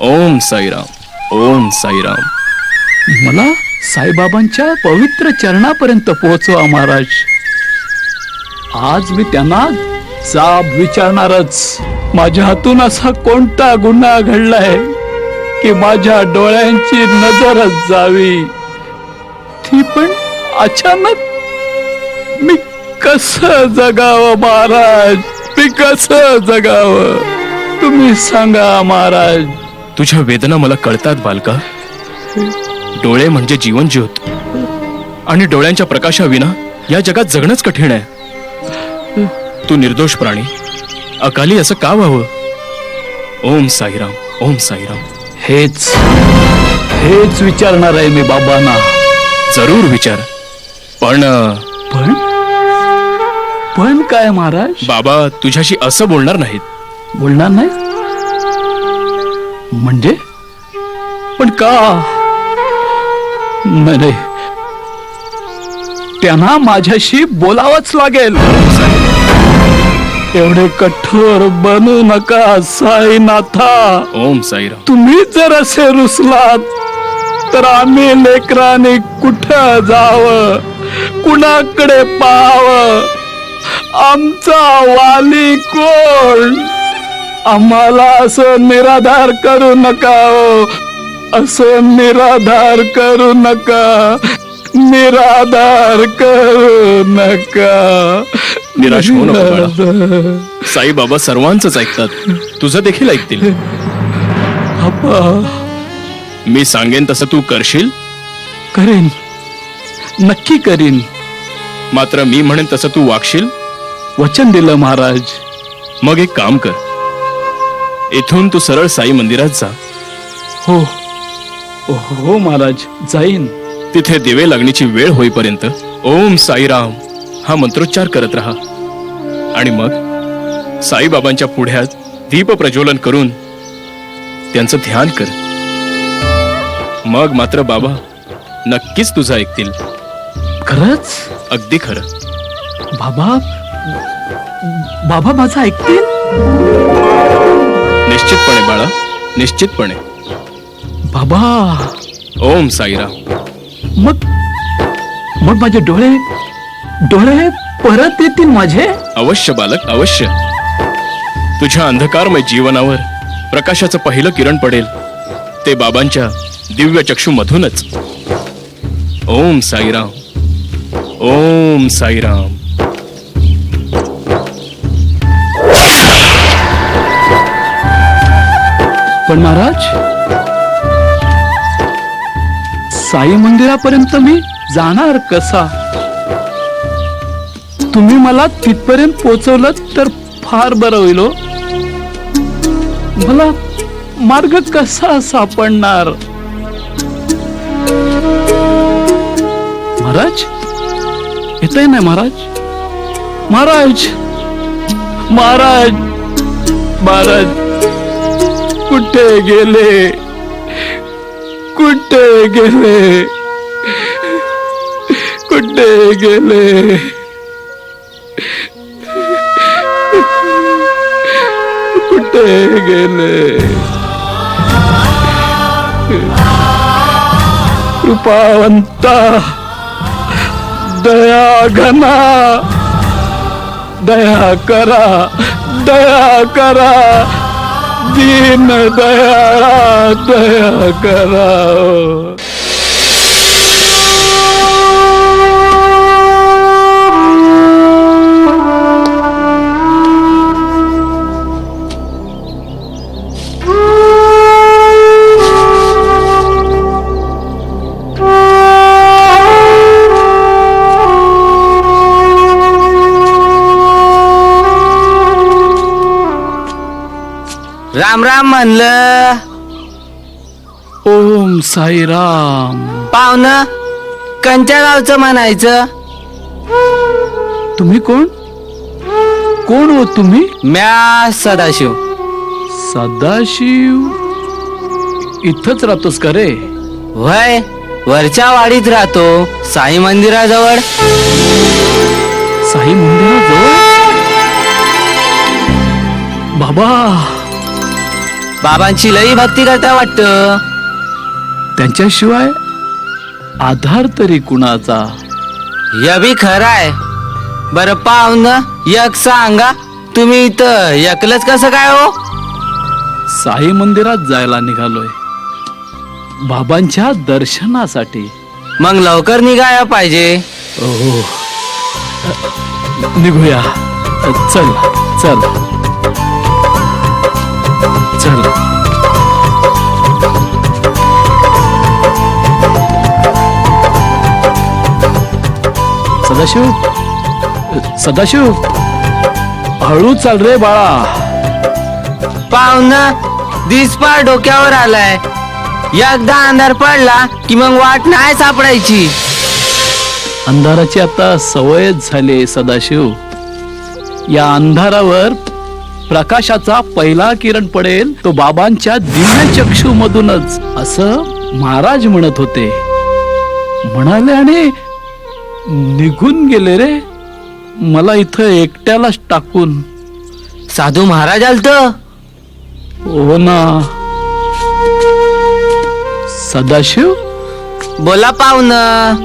ओम साईराम, ओम साईराम. मला साईबाबांच्या पवित्र चरणापर्यंत पोहोचवा महाराज. आज मी त्यांना जाब विचारणारच. माझ्या हातून असा कोणता गुन्हा घडलाय की माझ्या डोळ्यांची नजरच जावी, ती पण अचानक? मी कसं जगावं महाराज? मी कसं जगावं? तुम्ही सांगा महाराज. तुझ्या वेदना मला कळतात बालका. डोळे म्हणजे जीवन ज्योत आणि डोळ्यांच्या प्रकाशाविना या जगात जगणंच कठीण आहे. तू निर्दोष प्राणी, अकाली असं का व्हावं? ओम साईराम, ओम साईराम. हेच विचारणार आहे मी बाबांना. जरूर विचार. पण पण पण काय महाराज? बाबा तुझ्याशी असं बोलणार नाहीत. बोलणार नाही म्हणजे? पण का? नाही, त्यांना माझ्याशी बोलावंच लागेल. एवढे कठोर बनू नका साईनाथा. ओम साईराम. तुम्ही जर असे रुसलात तर आम्ही लेकराने कुठं जावं, कुणाकडे पाहावं? आमचा वाली कोण? आम्हाला असं निराधार करू नका हो, असं निराधार करू नका. निराधार करू नका. निराश होऊ नको बाळा. साईबाबा सर्वांचंच ऐकतात, तुझं देखील ऐकतील. आप्पा, मी सांगेन तसं तू करशील. करीन, नक्की करीन. मात्र मी म्हणेन तसं तू वागशील. वचन दिलं महाराज. मग एक काम कर, इथून तू सरळ साई मंदिरात जा. हो हो महाराज, जाईन. तिथे दिवे लागण्याची वेळ होईपर्यंत ओम साईराम हा मंत्रोच्चार करत राहा. आणि मग साईबाबांच्या पुढ्यात दीप प्रज्वलन करून त्यांचं ध्यान कर. मग मात्र बाबा नक्कीच तुझं ऐकतील. खरंच? अगदी खरं. बाबा बाबा माझं ऐकतील? निश्चितपणे बाळा, निश्चितपणे. बाबा. ओम साईराम. मग मग माझे डोळे डोळे परत येतील माझे? अवश्य बालक, अवश्य. तुझ्या अंधकारमय जीवनावर प्रकाशाचं पहिलं किरण पडेल ते बाबांच्या दिव्य चक्षुमधूनच. ओम साईराम. ओम साईराम. पण महाराज, साई मंदिरापर्यंत मी जाणार कसा? तुम्ही मला तिथपर्यंत पोहोचवलं तर फार बरं होईल. मला मार्ग कसा सापडणार? महाराज, येतंय ना महाराज? महाराज, महाराज, महाराज, कुठे गेले? कुठे गेले? कुठे गेले? कुठे गेले? कृपावंता, दया घना, दया करा, दया करा. दीन दयाळा, दया करा. राम राम म्हणलं. ओम साईराम. पाहुणं कंच्या गावचं म्हणायचं. तुम्ही कोण? कोण हो तुम्ही? म्या सदाशिव. सदाशिव? इथंच राहतोस का रे? वय, वरच्या वाडीत राहतो, साई मंदिराजवळ. साई मंदिराजवळ? बाबा, बाबांची लई भक्ती करता वाटतं. त्यांच्याशिवाय आधार तरी कुणाचा? या बी खरं आहे. बरं पाहुणं, एक सांगा, तुम्ही इथं एकलंच कसं काय हो? साई मंदिरात जायला निघालोय, बाबांच्या दर्शनासाठी. मग लवकर निघायला पाहिजे. हो, निघूया. चल चल चल. सदाशिव, सदाशिव, हळू चाल रे बाळा. पाहुणं, दिसपार डोक्यावर आलाय. एकदा अंधार पडला की मग वाट नाही सापडायची. अंधाराची आता सवयच झाली सदाशिव. या अंधारावर प्रकाशाचा पहिला किरण पडेल तो बाबांच्या दिव्य चक्षु मधूनच, असं महाराज म्हणत होते. म्हणाले आणि निघून गेले रे, मला इथं एकट्यालाच टाकून. साधू महाराज आलत. हो ना. सदाशिव, बोला पाहुणं.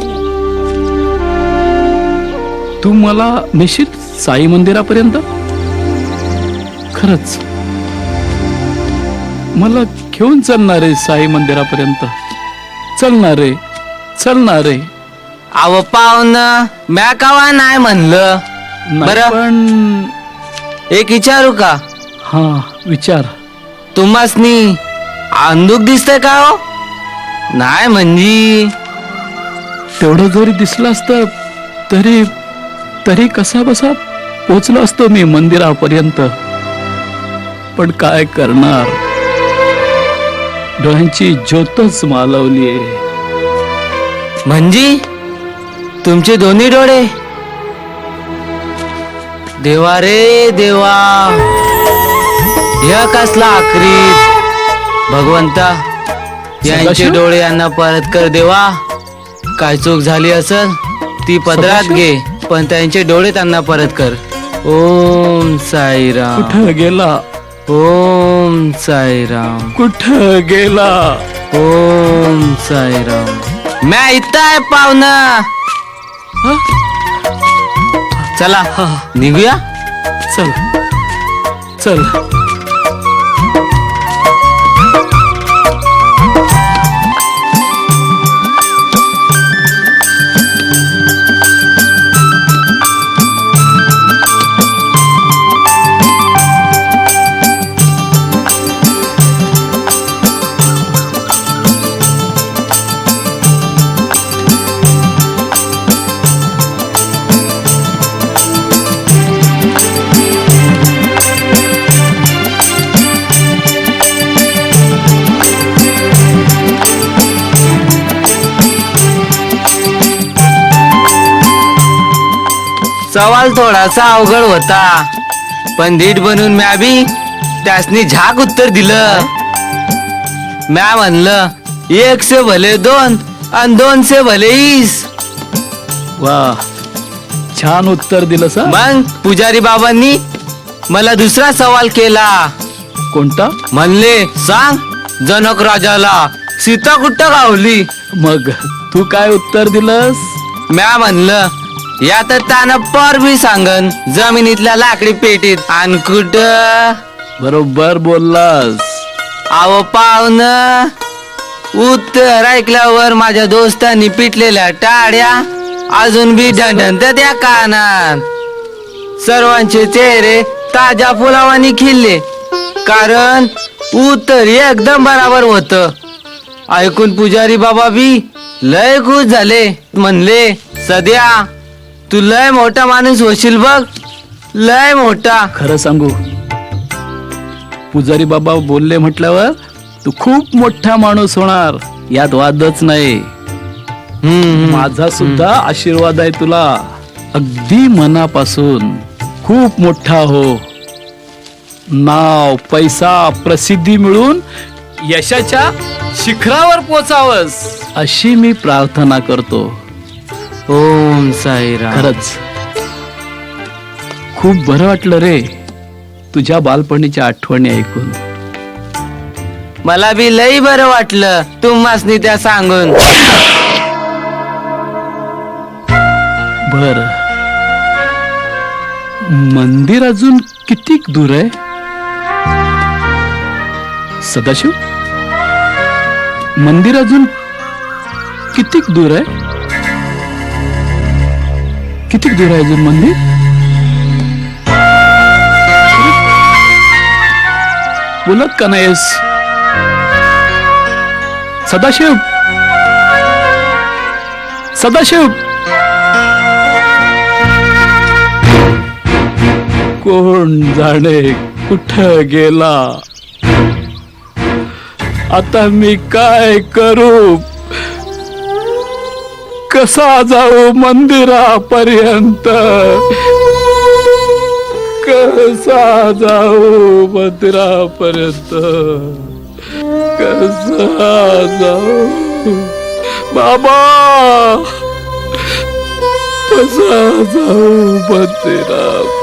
तू मला निश्चित साई मंदिरापर्यंत? खरंच मला घेऊन चालणार आहे साई मंदिरापर्यंत? चलणार आहे, चलणार आहे. अव पाहुन म्या कावा नाही म्हणलं. नाही, बरं. पण एक विचारू का? हा विचार. तुम्हासनी अंधुक दिसतंय का हो? नाही म्हणजे तेवढं जरी दिसलं असतं तरी तरी कसा बसा पोचलो असतो मी मंदिरापर्यंत. पण काय करणार, डोळ्यांची ज्योतच मालवलीये. म्हणजे तुमचे दोन्ही डोळे? देवा रे देवा, ह्या कसला आखरीत. भगवंता यांचे सदाशिव? डोळे यांना परत कर देवा. काय चूक झाली असल ती पदरात सदाशिव? घे, पण त्यांचे डोळे त्यांना परत कर. ओम साईराम. कुठं गेला, ओम साईराम. कुठं गेला. ओम साईराम. म्या इथं आहे पाहुणा. चला निघूया. चल चल. सवाल थोडासा अवघड होता, पण धीट बनून म्या बी त्यासनी झाक उत्तर दिलं. म्या म्हणलं 1 से भले 2 आणि 2 से भले 20. वा, छान उत्तर दिलं सा. मग पुजारी बाबांनी मला दुसरा सवाल केला. कोणता? म्हणले सांग जनक राजाला सीता कुठं गावली. मग तू काय उत्तर दिलंस? म्या म्हणलं या तर त्यानं पर बी सांगन जमिनीतल्या लाकडी पेटीत आणि कुठं. बरोबर बोललास. आव पाहुन उत्तर ऐकल्यावर माझ्या दोस्तांनी पिटलेल्या टाळ्या अजून बी ढंढनत त्या कानात. सर्वांचे चेहरे ताज्या फुलावानी खिलले, कारण उत्तर एकदम बराबर होत. ऐकून पुजारी बाबा बी लय खुश झाले. म्हणले सध्या तू लय मोठा माणूस होशील बघ, लय मोठा. खरं सांगू, पुजारी बाबा बोलले म्हटल्यावर तू खूप मोठा माणूस होणार, यात वादच नाही. माझा सुद्धा आशीर्वाद आहे तुला. अगदी मनापासून खूप मोठा हो, नाव पैसा प्रसिद्धी मिळून यशाच्या शिखरावर पोचावस अशी मी प्रार्थना करतो. ओम साईराम. खरंच खूप बरं वाटलं रे तुझ्या बालपणीच्या आठवणी ऐकून. मला बी लई बरं वाटलं तुम्हासनी त्या सांगून. बर, मंदिर अजून किती दूर आहे सदाशिव? मंदिर अजून किती दूर आहे? किती दूर आहे अजून मंदिर? बोलत का नाहीस सदाशिव? सदाशिव, कोण जाणे कुठं गेला? आता मी काय करू? कसा जाऊ मंदिरापर्यंत? कसा जाऊ मंदिरापर्यंत? कसा जाऊ बाबा? कसा जाऊ मंदिरापर्यंत?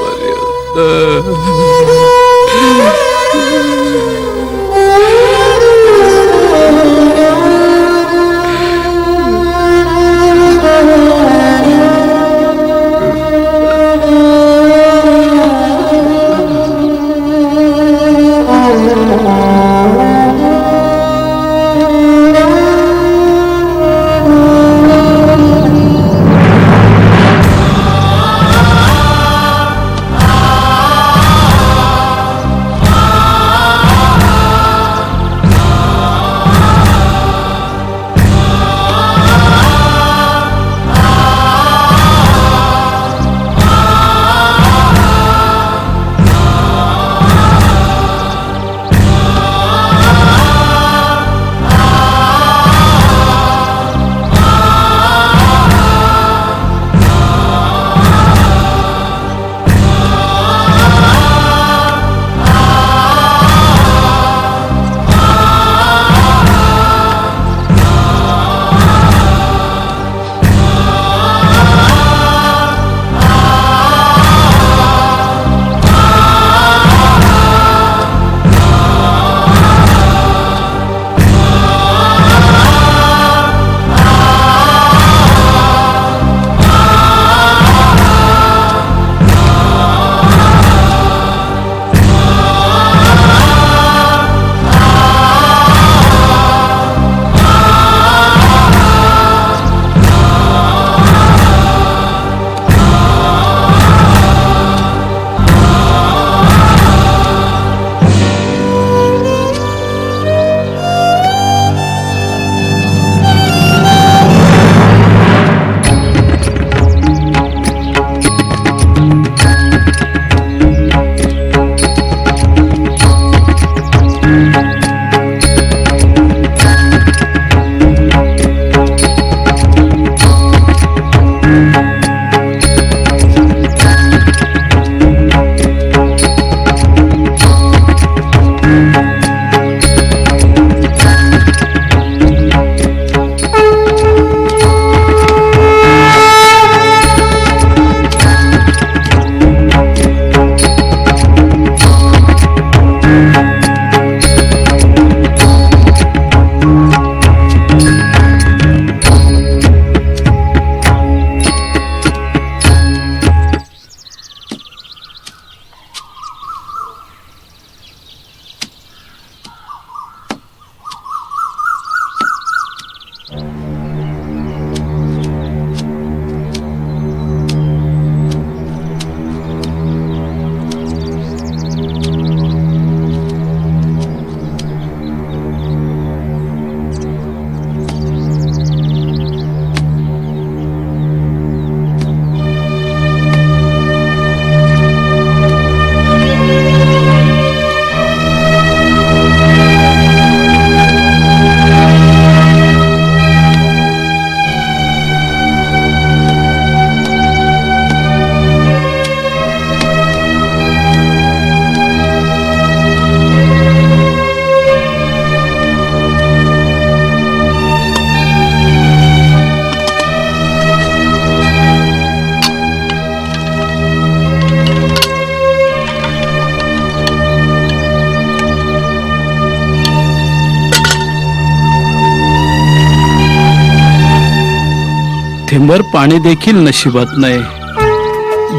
थेंबर पाणी देखील नशिबात नाही.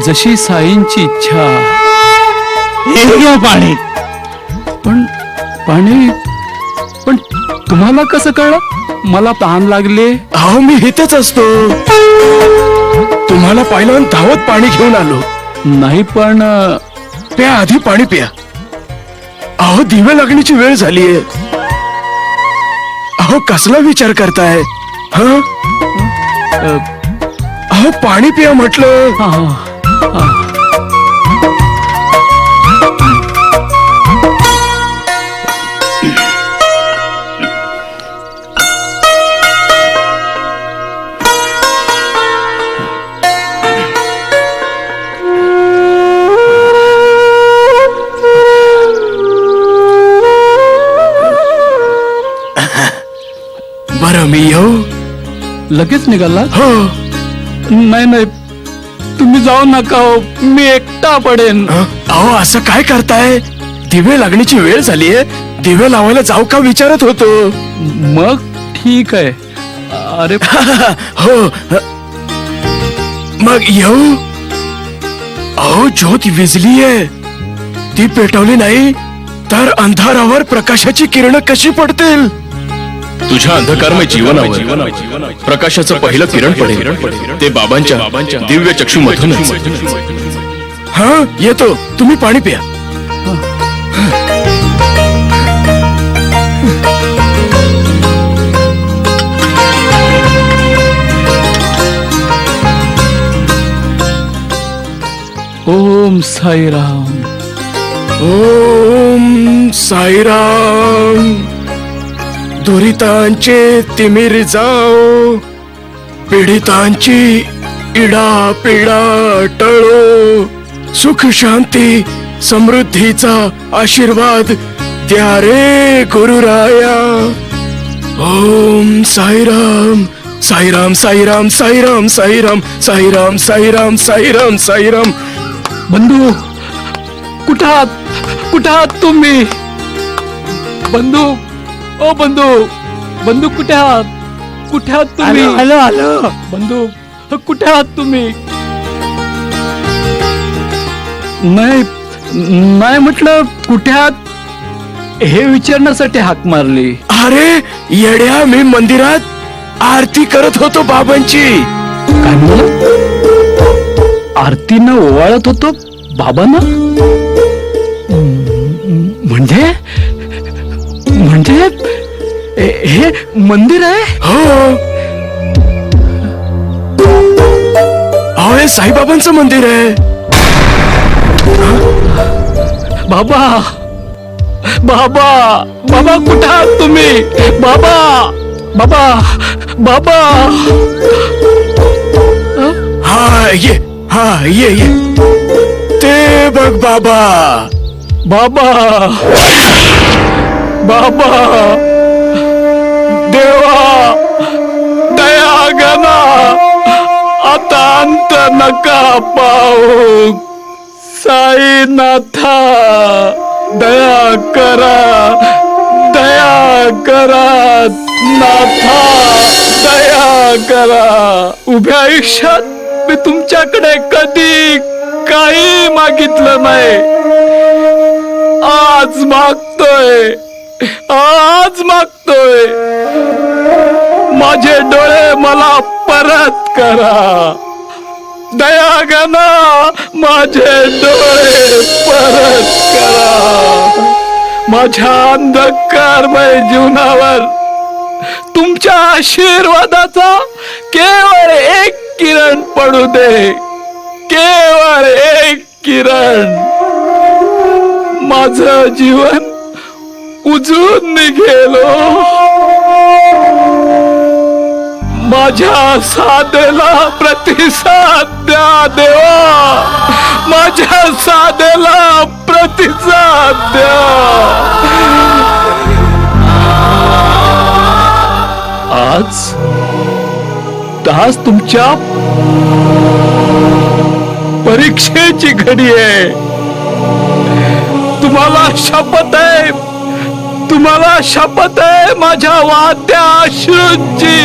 जशी साईंची इच्छा. हे घ्या पाणी. पण पाणी, पण तुम्हाला कसं कळलं मला तहान लागले? अहो मी इथेच असतो, तुम्हाला पाहिलं आणि धावत पाणी घेऊन आलो. नाही पण प्या, आधी पाणी प्या. अहो दिवे लागण्याची वेळ झालीये. अहो कसला विचार करताय? हा, अहो पाणी प्या म्हटलं. हा, हा. बरं मी येऊ? लगेच निघाला? हो. नाही, तुम्ही जाऊ नका हो, मी एकटा पडेन. अहो असं काय करताय? दिवे लागण्याची वेळ झालीये, दिवे लावायला जाऊ का विचारत होतो. मग ठीक आहे. अरे हो, मग येऊ? अहो ज्योत विझलीये, ती पेटवली नाही तर अंधारावर प्रकाशाची किरण कशी पडतील? तुझ्या अंधकारमय जीवनावर प्रकाशाचं पहिलं किरण पडेल, ते बाबांच्या दिव्य चक्षुमधूनच. हा येतो, तुम्ही पाणी प्या. ओम साईराम. ओम साईराम. दुरितांचे तिमिर जाओ, पीडितांची इडा पिडा टळो, सुख शांती समृद्धीचा आशीर्वाद द्या रे गुरुराया. ओम साईराम. साईराम साईराम साईराम साईराम साईराम साईराम साईराम साईराम. बंधू कुठं आहात तुम्ही? बंधू, ओ बंधू कुठे आहात तुम्ही? आलो. बंधू कुठे आहात तुम्ही? नाही म्हटलं कुठे आहात हे विचारण्यासाठी हाक मारली. अरे येड्या, मी मंदिरात आरती करत होतो बाबांची. काय म्हणलं? आरतीनं ओवाळत होतो बाबांना? म्हणजे हे मंदिर आहे? हो, अहो हे साईबाबांचं मंदिर आहे. बाबा कुठे आहात तुम्ही? बाबा. हा ये ते बघ बाबा. देवा दया गणा, आता अंत नका पाहू. साईनाथा दया करा नाथा, दया करा. उभ्या आयुष्यात मी तुमच्याकडे कधी काही मागितलं नाही. आज मागतोय. माझे डोळे मला परत करा. दया गणा, माझे डोळे परत करा. माझ्या अंधकारमय जीवनावर तुमच्या आशीर्वादाचा केवळ एक किरण पडू दे. केवळ एक किरण. माझं जीवन उजळून निघेलो. माझ्या साधेला प्रतिसाद द्या देवा. माझ्या साधेला प्रतिसाद द्या. आज तुमच्या परीक्षेची घडी आहे. तुम्हाला शपथ आहे माझ्या वाद्या अश्रूंची.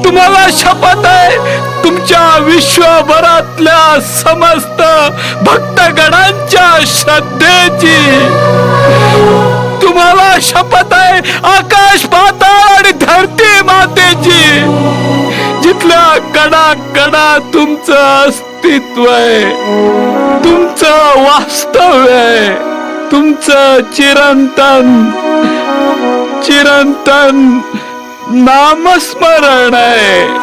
तुम्हाला शपथ आहे तुमच्या विश्वभरातल्या समस्त भक्तगणांच्या श्रद्धेची. तुम्हाला शपथ आहे आकाश पाताळ आणि धरती मातेची, जिथल्या कणा कणा तुमचं अस्तित्व आहे, तुमचं वास्तव्य आहे, तुमचं चिरंतन चिरंतन नामस्मरण आहे.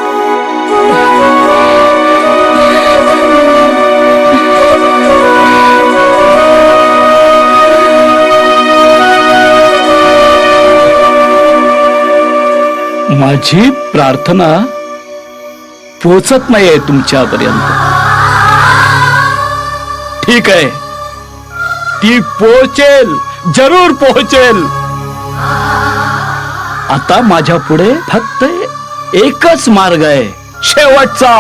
माझी प्रार्थना पोचत नाहीये तुमच्यापर्यंत. ठीक आहे, ती पोहोचेल, जरूर पोहोचेल. आता माझ्या पुढे फक्त एकच मार्ग आहे, शेवटचा.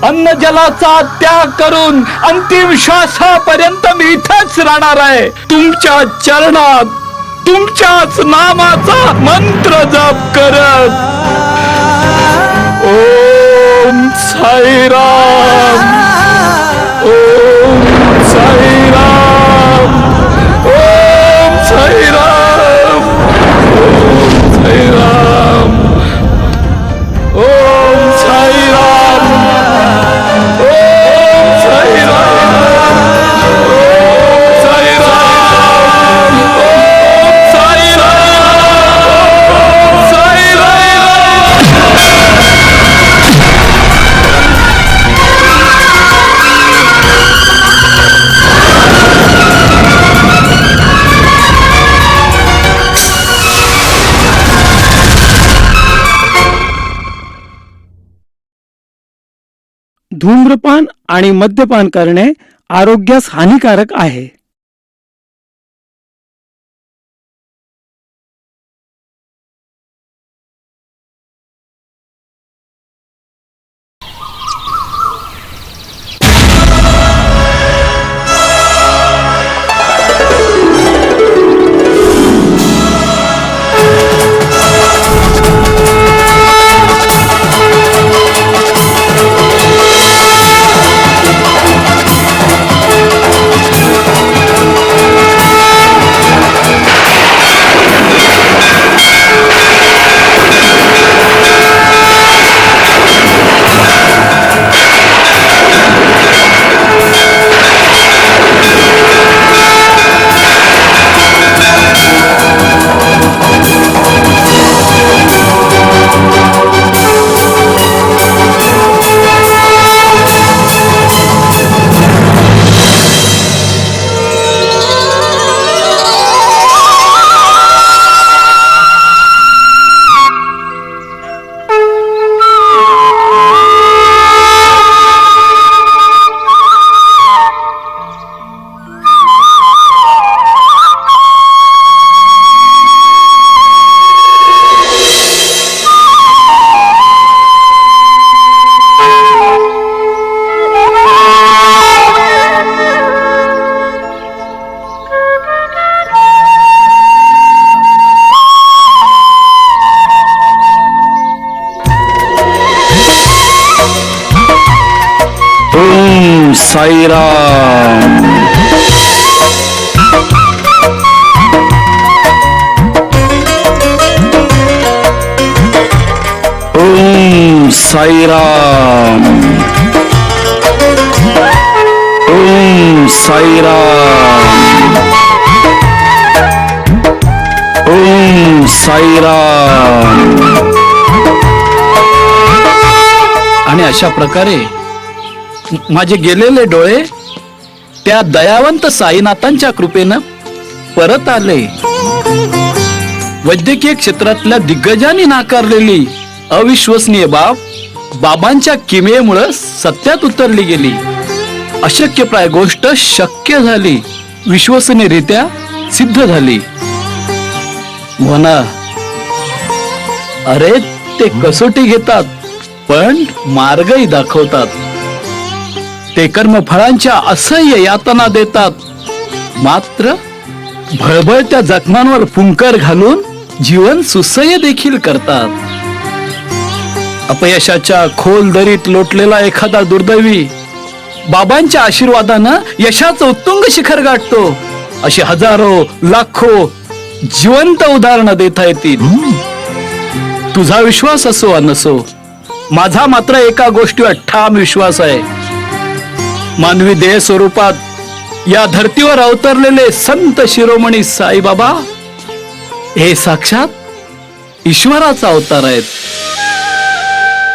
अन्न जलाचा त्याग करून अंतिम श्वासापर्यंत मी इथेच राहणार आहे, तुमच्या चरणात तुमच्याच नामाचा मंत्र जप करत. ओम साईराम, ओम साईराम, ओम साईराम, ओम साईराम, ओम साईराम, ओम साईराम, ओम साईराम, ओम साईराम, साईराम. धूम्रपान आणि मद्यपान करणे आरोग्यास हानिकारक आहे. साईराम. ओम साईराम, ओम साईराम, ओम साईराम. आणि अशा प्रकारे माझे गेलेले डोळे त्या दयावंत साईनाथांच्या कृपेनं परत आले. वैद्यकीय क्षेत्रातल्या दिग्गजांनी नाकारलेली अविश्वसनीय बाब बाबांच्या किमयेमुळे सत्यात उतरली गेली. अशक्यप्राय गोष्ट शक्य झाली, विश्वसनीयरित्या सिद्ध झाली. म्हणा, अरे ते कसोटी घेतात पण मार्गही दाखवतात. ते कर्मफळांच्या असह्य यातना देतात, मात्र भळभळत्या जखमांवर फुंकर घालून जीवन सुसह्य देखील करतात. अपयशाच्या खोल दरीत लोटलेला एखादा दुर्दैवी बाबांच्या आशीर्वादानं यशाचं उत्तुंग शिखर गाठतो. अशी हजारो लाखो जिवंत उदाहरणं देता येतील. तुझा विश्वास असो वा नसो, माझा मात्र एका गोष्टीवर ठाम विश्वास आहे. मानवी देह स्वरूपात या धर्तीवर अवतरलेले संत शिरोमणी साईबाबा हे साक्षात ईश्वराचा अवतार आहेत.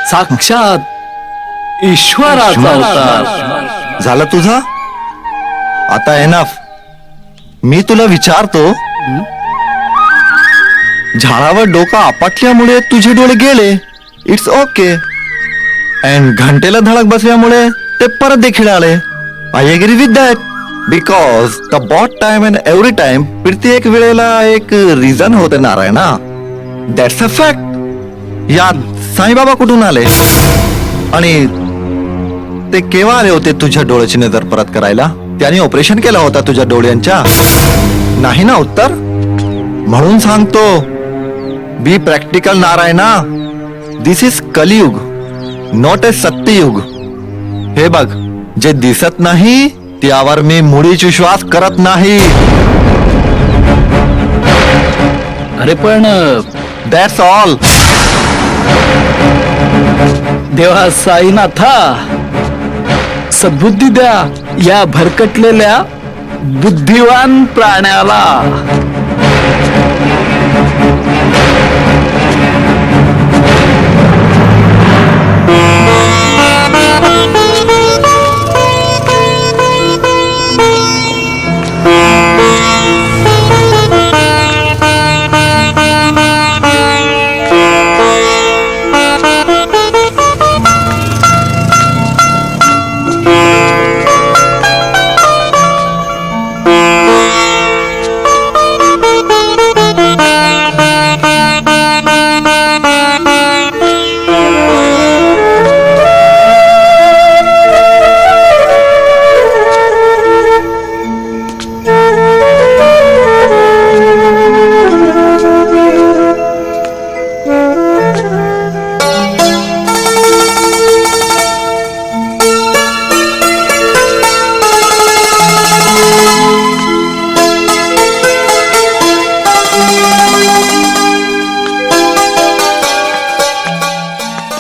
साक्षात ईश्वराचा अवतार. झालं तुझं आता एनफ. मी तुला विचारतो, झाडावर डोका आपटल्यामुळे तुझे डोळे गेले, इट्स ओके. अँड घंटेला धडक बसल्यामुळे ते परत देखील आले. I agree with that. Because the both time and every time प्रत्येक वेळेला एक रिझन होते नारायणा. That's a fact. यात साईबाबा कुठून आले आणि ते केव्हा आले होते तुझ्या डोळ्याची नजर परत करायला? त्यांनी ऑपरेशन केलं होता तुझ्या डोळ्यांच्या? नाही ना उत्तर. म्हणून सांगतो, be practical Narayana. This is Kaliyug, not a Satyayug. हे बघ, जे दिसत नाही त्यावर मी मुळीच विश्वास करत नाही. अरे पण दॅट्स ऑल. देवा साईनाथा, सद्बुद्धी द्या या भरकटलेल्या बुद्धिवान प्राण्याला.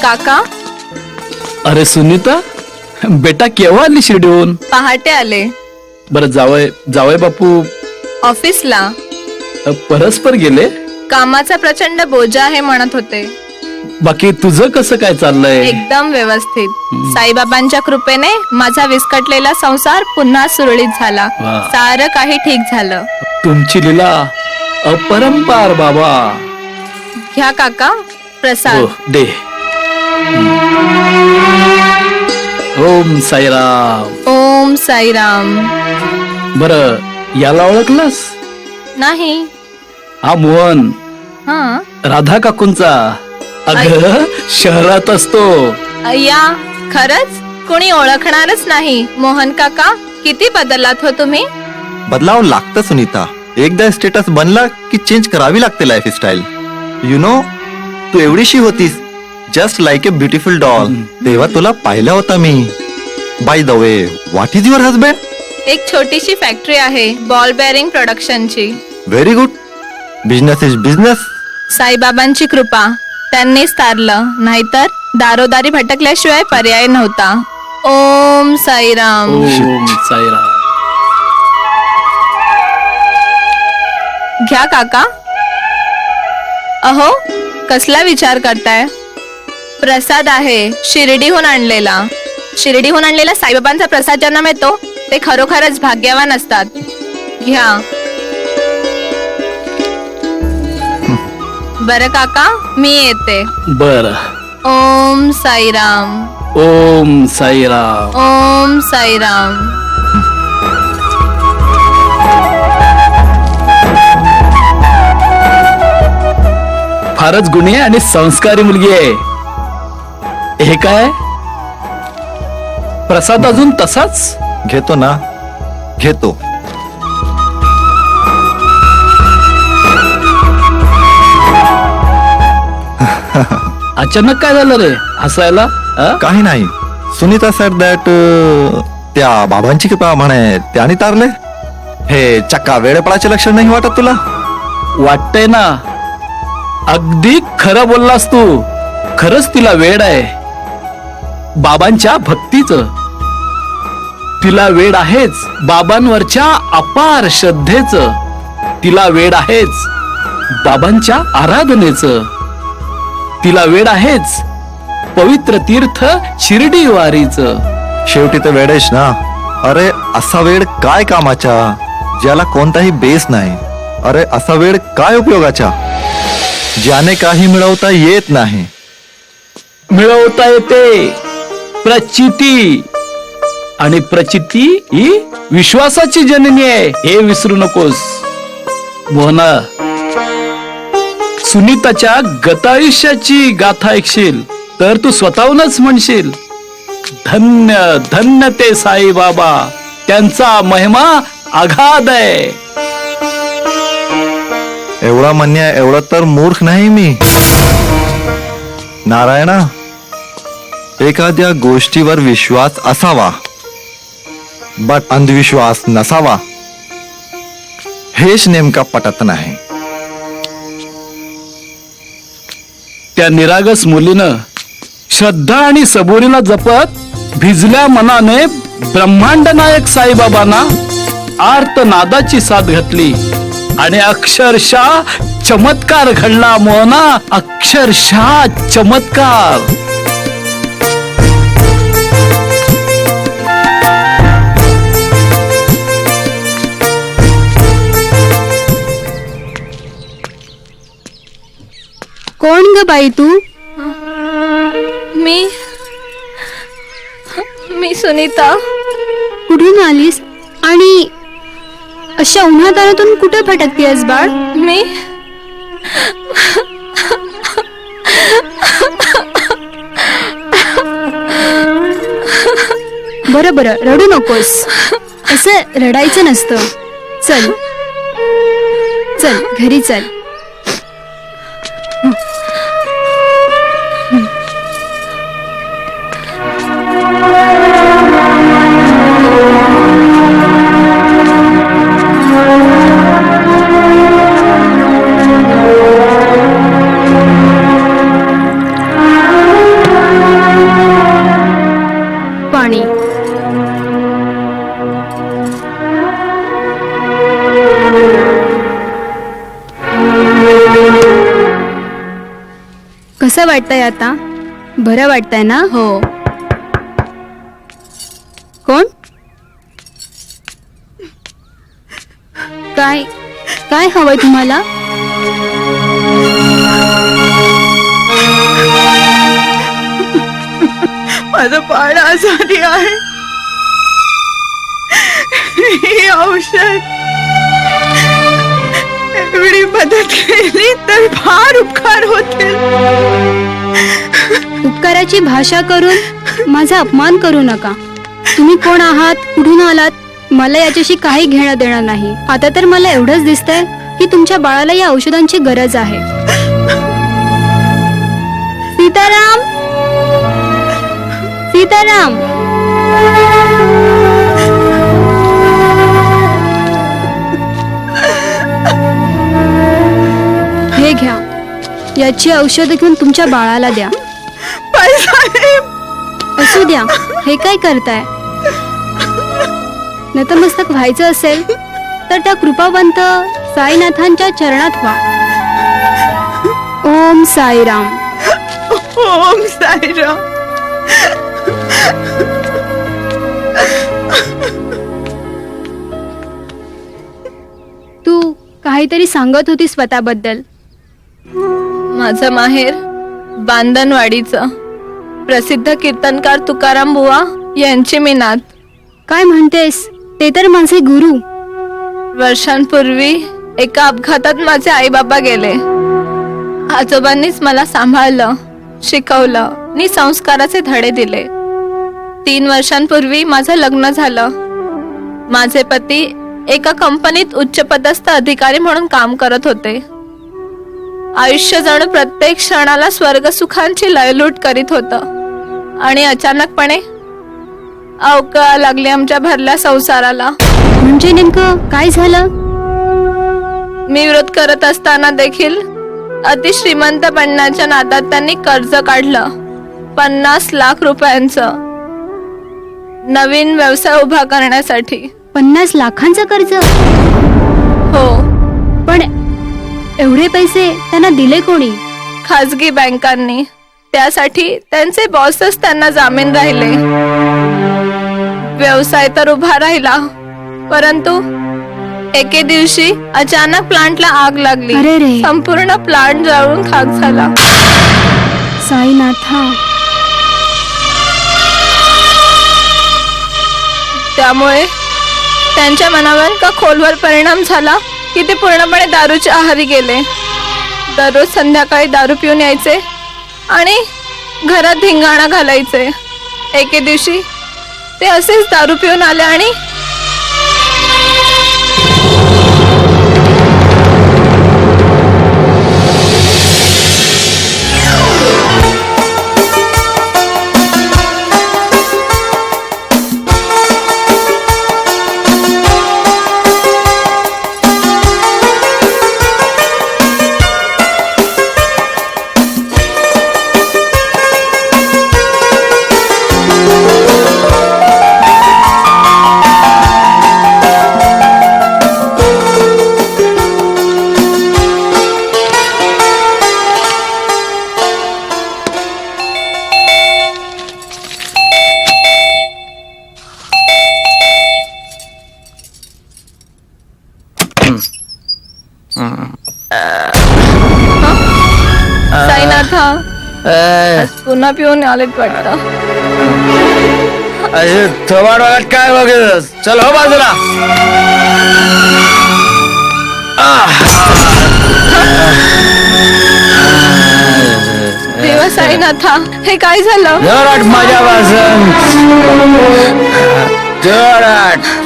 काका, अरे सुनीता, बेटा केव्हा आली शिर्डीहून? पहाटे आले. बरं, जावय बापू ऑफिसला. परस्पर गेले? कामाचा प्रचंड बोजा आहे म्हणत होते. बाकी तुझं कसं काय चाललंय? एकदम व्यवस्थित. साईबाबांच्या कृपेने माझा विस्कटलेला संसार पुन्हा सुरळीत झाला. वा. सारं काही ठीक झालं. तुमची लीला अपरंपार बाबा. घ्या काका प्रसाद. दे. ओम साईराम. ओम साईराम. बरं, याला ओळखलंस? नाही. हा मोहन, हा, राधा काकूंचा. अगं, शहरात असतो. या खरंच कोणी ओळखणारच नाही. मोहन काका, किती बदललात हो तुम्ही. बदलावं लागतं सुनीता. एकदा स्टेटस बनला की चेंज करावी लागते लाईफस्टाईल. यु नो, तू एवढीशी होतीस, just like a beautiful doll. तेव्हा तुला पाहिलं होता मी. By the way, what is your husband? एक छोटीशी फॅक्टरी आहे बॉल बेअरिंग प्रोडक्शनची. Very good. Business is business. साईबाबांची कृपा, त्यांनीच तारलं, नाहीतर दारोदारी भटकल्याशिवाय पर्याय नव्हता. ओम साईराम. ओम साईराम. घ्या काका. अहो, कसला विचार करताय. प्रसाद आहे, शिर्डीहून आणलेला. शिर्डीहून आणलेला साईबाबांचा प्रसाद ज्यांना मिळतो ते खरोखरच भाग्यवान असतात. घ्या. बरं काका, मी येते. बर. ओम साईराम. ओम साईराम. ओम साईराम. फारच गुणी आणि संस्कारी मुलगी आहे. हे काय, प्रसाद अजून तसाच? घेतो ना, घेतो. अचानक काय झालं रे हसायला काही नाही. सुनीता सेड दॅट त्या बाबांची कृपा म्हणे त्याने तारले. हे चक्का वेळेपळाचे लक्षण नाही वाटत तुला? वाटतंय ना. अगदी खरं बोललास तू. खरंच तिला वेड आहे बाबांच्या भक्तीचं. तिला वेड आहेच बाबांवरच्या अपार श्रद्धेचं. तिला वेड आहेच बाबांच्या आराधनेचं. तिला वेड आहेच पवित्र तीर्थ शिर्डी वारीचं. शेवटी तर वेडेश ना. अरे असा वेळ काय कामाचा ज्याला कोणताही बेस नाही. अरे असा वेळ काय उपयोगाचा ज्याने काही मिळवता येत नाही. मिळवता येते प्रचिती. आणि प्रचिती ही विश्वासाची जननी आहे हे विसरू नकोस. मोहना सुनीताच्या गतायुष्याची गाथा ऐकशील तर तू स्वतःहूनच म्हणशील धन्य धन्य ते साई बाबा. त्यांचा महिमा अगाध आहे. एवढा म्हणणे एवढं तर मूर्ख नाही मी. नारायणा एखाद्या गोष्टीवर विश्वास असावा बट अंधविश्वास नसावा हेच नेमका पटत नाही. त्या निरागस मुलीनं श्रद्धा आणि सबुरीला जपत भिजल्या मनाने ब्रह्मांड नायक साईबाबांना आर्तनादाची साथ घातली आणि अक्षरशः चमत्कार घडला. मोहना अक्षरशः चमत्कार. कोण ग बाई तू? मी सुनीता. कुठून आलीस आणि अशा उन्हातानातून कुठे भटकतेस बाळ? मी बरं बरं रडू नकोस. असं रडायचं नसतं. चल चल घरी चल. पाणी. कसं वाटतंय आता? बरं वाटतंय ना? हो. कोण? काय काय हवंय तुम्हाला? माझं बाळ आजारी आहे. ही औषध एवढी मदत केली तर फार उपकार होतील. उपकाराची भाषा करून माझा अपमान करू नका. तुम्ही कोण आहात, कुठून आलात, मला याच्याशी काही घेणं देणं नाही. आता तर मला एवढंच दिसतंय की तुमच्या बाळाला या औषधांची गरज आहे. सीताराम, सीताराम. हे घ्या. याची औषध घेऊन तुमच्या बाळाला द्या. असू द्या. हे काय करताय? नतमस्तक व्हायचं असेल तर त्या कृपावंत साईनाथांच्या चरणात व्हा. ओम साईराम. ओम साईराम. तू काहीतरी सांगत होती स्वतःबद्दल. माझं माहेर बांधनवाडीचं प्रसिद्ध कीर्तनकार तुकाराम बुवा यांची मी नात. काय म्हणतेस? ते तर माझे गुरु. वर्षांपूर्वी एका अपघातात माझे आई बाबा गेले. आजोबांनीच मला सांभाळलं, शिकवलं आणि संस्काराचे धडे दिले. 3 वर्षांपूर्वी माझं लग्न झालं. माझे पती एका कंपनीत उच्चपदस्थ अधिकारी म्हणून काम करत होते. आयुष्य जणू प्रत्येक क्षणाला स्वर्गसुखांची लयलूट करीत होतं आणि अचानकपणे अवकळा लागली आमच्या भरल्या संसाराला. म्हणजे नेमकं काय झालं? मी विरोध करत असताना देखील अति श्रीमंत बनण्याच्या नादात त्यांनी कर्ज काढलं 50 लाख रुपयांचं नवीन व्यवसाय उभा करण्यासाठी. 50 लाखांचं कर्ज? हो. पण एवढे पैसे त्यांना दिले कोणी? खाजगी बँकांनी. त्यासाठी त्यांचे बॉसच त्यांना जामीन राहिले. व्यवसाय तर उभा राहिला, परंतु एके दिवशी अचानक प्लांटला आग लागली. अरे रे. संपूर्ण प्लांट जळून खाक झाला. साईनाथा. त्यामुळे त्यांच्या मनावर का खोलवर परिणाम झाला की ते पूर्णपणे दारूच्या आहारी गेले. दररोज संध्याकाळी दारू पिऊन यायचे आणि घरात धिंगाणा घालायचे. एके दिवशी ते असेच दारू पिऊन आले आणि साईनाथा पुन्हा पिऊन आलेत वाटतं. अरे थोबाड बघत काय बघत. चल हो बाजूला. देवा साईनाथा, हे काय झालं? जोराट माझ्या वासन. जोराट.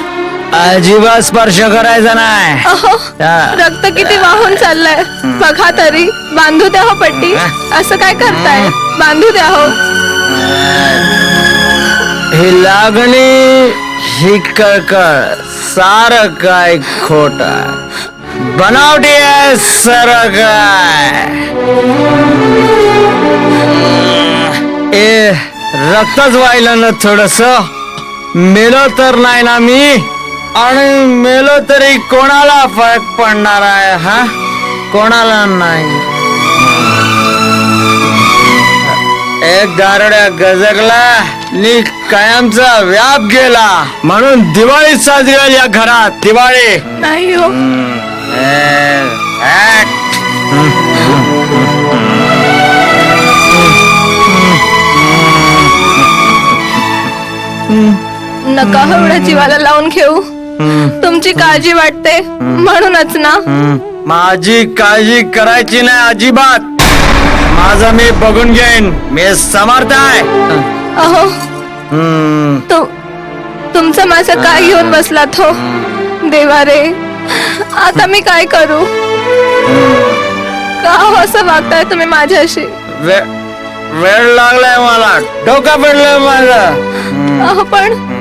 अजिबात स्पर्श करायचा नाही. अहो, रक्त किती वाहून चाललंय बघा तरी. बांधू द्या हो पट्टी. असं काय करताय? बांधू द्या हो. ही लागणी, ही कळकळ सारं काय खोट बनावटी आहे. सारं काय ए रक्तच वाहिलं ना थोडस. मेलो तर नाही ना मी, आणि मेलो तरी कोणाला फरक पडणार आहे? हा, कोणाला नाही. एक दारुड्या गजगला नी कायमचा व्याप गेला म्हणून दिवाळी साजरी या घरात. दिवाळी नाही हो. नका एवढ्या जीवाला लावून घेऊ. तुमची काळजी वाटते म्हणूनच ना. माझी काळजी करायची नाही अजिबात. माझं मी बघून घेईन. मी समर्थ आहे. अहो, तुमचं माझं काय घेऊन बसलात हो? देवा रे, आता मी काय करू? का हो असं वागताय तुम्ही माझ्याशी? वेळ लागलाय मला. डोका पडलंय माझं. अहो पण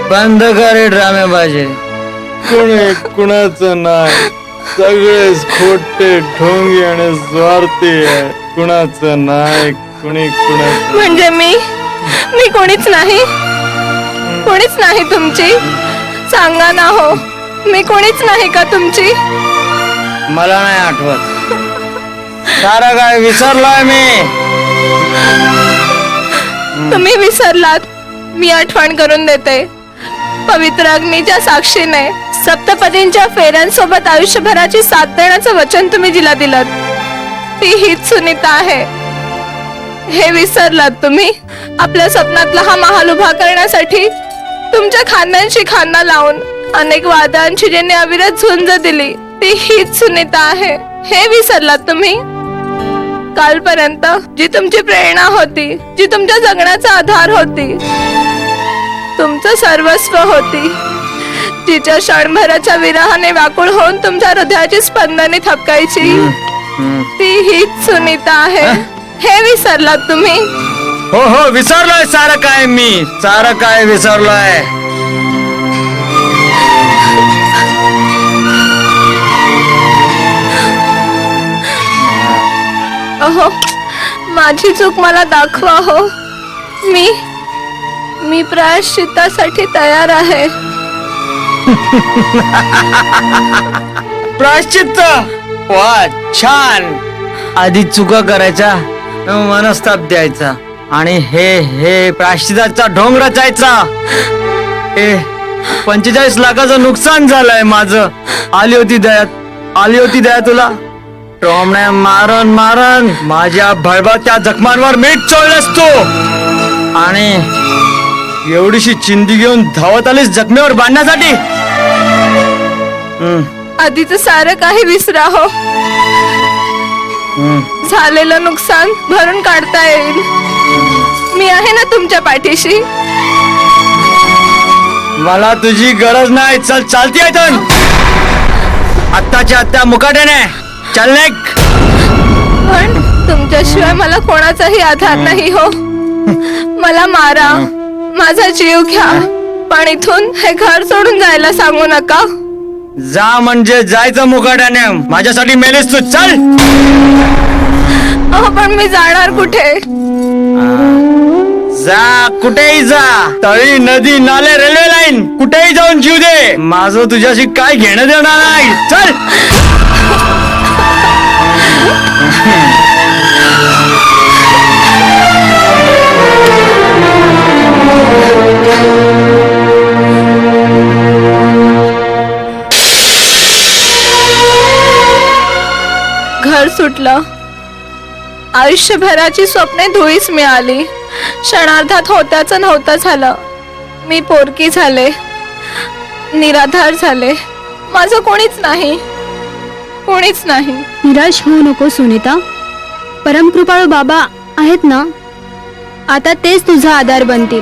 बंद करे ड्रामेबाजी. कुणी कुणाचं नाही. सगळेच खोटे ढोंगी आणि स्वार्थी आहे. कुणाचं नाही, कुणी कुणाचं. म्हणजे मी कोणीच नाही? कोणीच नाही तुमची? सांगा ना हो, मी कोणीच नाही का तुमची? मला नाही आठवत. सारं काय विसरलोय मी. तुम्ही विसरलात. मी आठवण करून देते. पवित्र अग्नीच्या साक्षीने सप्तपदींच्या फेऱ्यांसोबत आयुष्यभराची साथ देण्याचं वचन तुम्ही जिला दिलं, ती हीच सुनीता आहे. हे विसरलात तुम्ही? आपल्या स्वप्नातला हा महाल उभा करण्यासाठी तुमच्या खांद्यांशी खांदा लावून अनेक वादांची जिने अविरत झुंज दिली, ती हीच सुनीता आहे. हे विसरलात तुम्ही? कालपर्यंत जी तुमची प्रेरणा होती, जी तुमच्या जगण्याचा आधार होती, तुमचं सर्वस्व होती, जिच्या क्षणभराच्या विरहाने व्याकुळ होऊन तुमच्या हृदयाची स्पंदने थपकायची, ती हीच सुनीता आहे हे विसरलात तुम्ही? हो हो विसरलोय सारं काय, मी सारं काय विसरलोय. अहो माझी चूक मला दाखवा हो. मी प्रायश्चित्तासाठी तयार आहे. प्रायश्चित्त वा छान. आधी चुका करायचा, मनस्ताप द्यायचा आणि हे प्रायश्चित्ताचा ढोंग रचायचा. 45 लाखाचं नुकसान झालंय माझं. आली होती दया तुला. टोमण्या मारण माझ्या भळभळत्या जखमांवर मीठ चोळलंस तू आणि एवढीशी चिंदी घेऊन धावत आलीस जखमेवर बांधण्यासाठी. आधीच सारं काही विसरा हो. झालेलं नुकसान भरून काढता येईल. मी आहे ना तुमच्या पाठीशी. मला तुझी गरज नाही. चल चालती इथून आत्ताच्या आत्ता मुकाट्याने चल निघ. पण तुमच्याशिवाय मला कोणाचाही आधार नाही हो. मला मारा, माझा जीव घ्या, पण इथून हे घर सोडून जायला सांगू नका. जा म्हणजे जायचं मुकाट्याने. माझ्यासाठी मेलीस तू. चल. अहो पण मी जाणार कुठे? जा कुठेही जा. तळी नदी नाले रेल्वे लाईन कुठेही जाऊन जीव दे. माझं तुझ्याशी काय घेणं देणार नाही. चल. घर सुटलं. आयुष्यभराची स्वप्ने धुळीस मिळाली. क्षणार्धात होत्याचं नव्हतं झालं. मी पोरकी झाले, निराधार झाले. माझं कोणीच नाही. निराश होऊ नको सुनीता. परमकृपाळू बाबा आहेत ना, आता तेच तुझा आधार बनतील.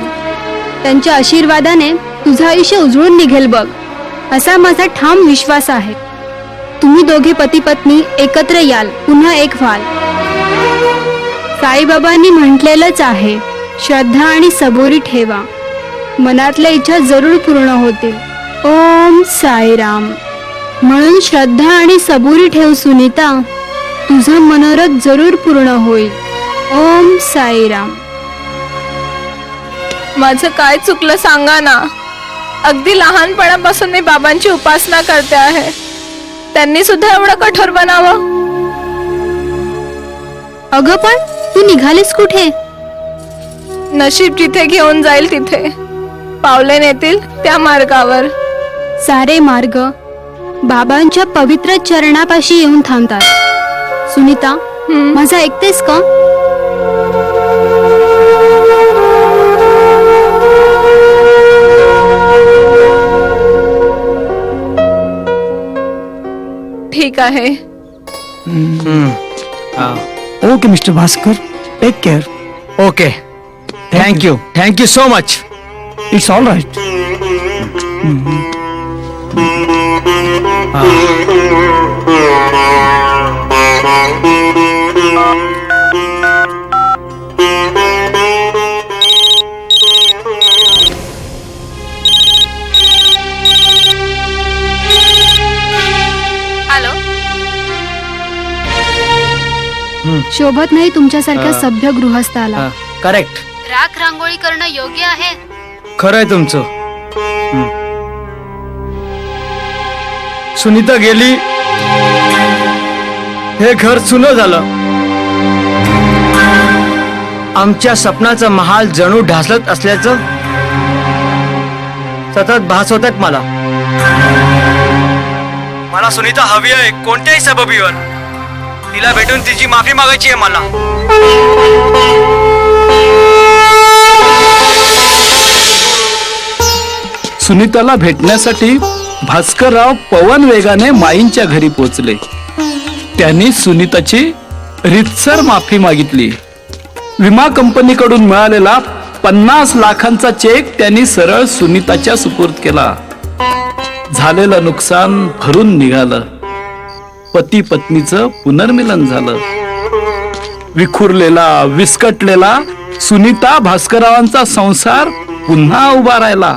त्यांच्या आशीर्वादाने तुझं आयुष्य उजळून निघेल बघ, असा माझा ठाम विश्वास आहे. तुम्ही दोघे पती पत्नी एकत्र याल, पुन्हा एक व्हाल. साईबाबांनी म्हटलेलंच आहे, श्रद्धा आणि सबुरी ठेवा, मनातल्या इच्छा जरूर पूर्ण होतील. ओम साईराम. म्हणून श्रद्धा आणि सबुरी ठेव सुनीता, तुझं मनोरथ जरूर पूर्ण होईल. ओम साईराम. माझं काय चुकलं सांगा ना. अगदी लहानपणापासून मी बाबांची उपासना करते आहे. त्यांनी सुद्धा एवढं कठोर बनावं? अगं पण तू निघालीस कुठे? नशीब जिथे घेऊन जाईल तिथे. पावले नेतील त्या मार्गावर. सारे मार्ग बाबांच्या पवित्र चरणापाशी येऊन थांबतात. सुनीता, माझं ऐकतेस का? ठीक आहे. Okay mister Bhaskar, take care. Okay, thank you so much. It's all right. Hello. शोभत नाही तुमच्यासारख्या सभ्य गृहस्थाला. करेक्ट. राख रांगोळी करणं योग्य आहे? खरंय तुमचं. सुनीता गेली, हे घर सुनं झालं. आमच्या स्वप्नाचं महाल जणू ढासळत असल्याचं सतत भास होत आहेत मला. मला सुनीता हवी आहे, कोणत्याही सबबीवर. तिला भेटून तिची माफी मागायची आहे मला. सुनीताला भेटण्यासाठी भास्करराव पवन वेगाने माईंच्या घरी पोचले. त्यांनी सुनीताची रीतसर माफी मागितली. विमा कंपनीकडून मिळालेला 50 लाखांचा चेक त्यांनी सरळ सुनीताच्या सुपूर्द केला. झालेलं नुकसान भरून निघालं. पती पत्नीचं पुनर्मिलन झालं. विखुरलेला विस्कटलेला सुनीता भास्कररावांचा संसार पुन्हा उभा राहिला.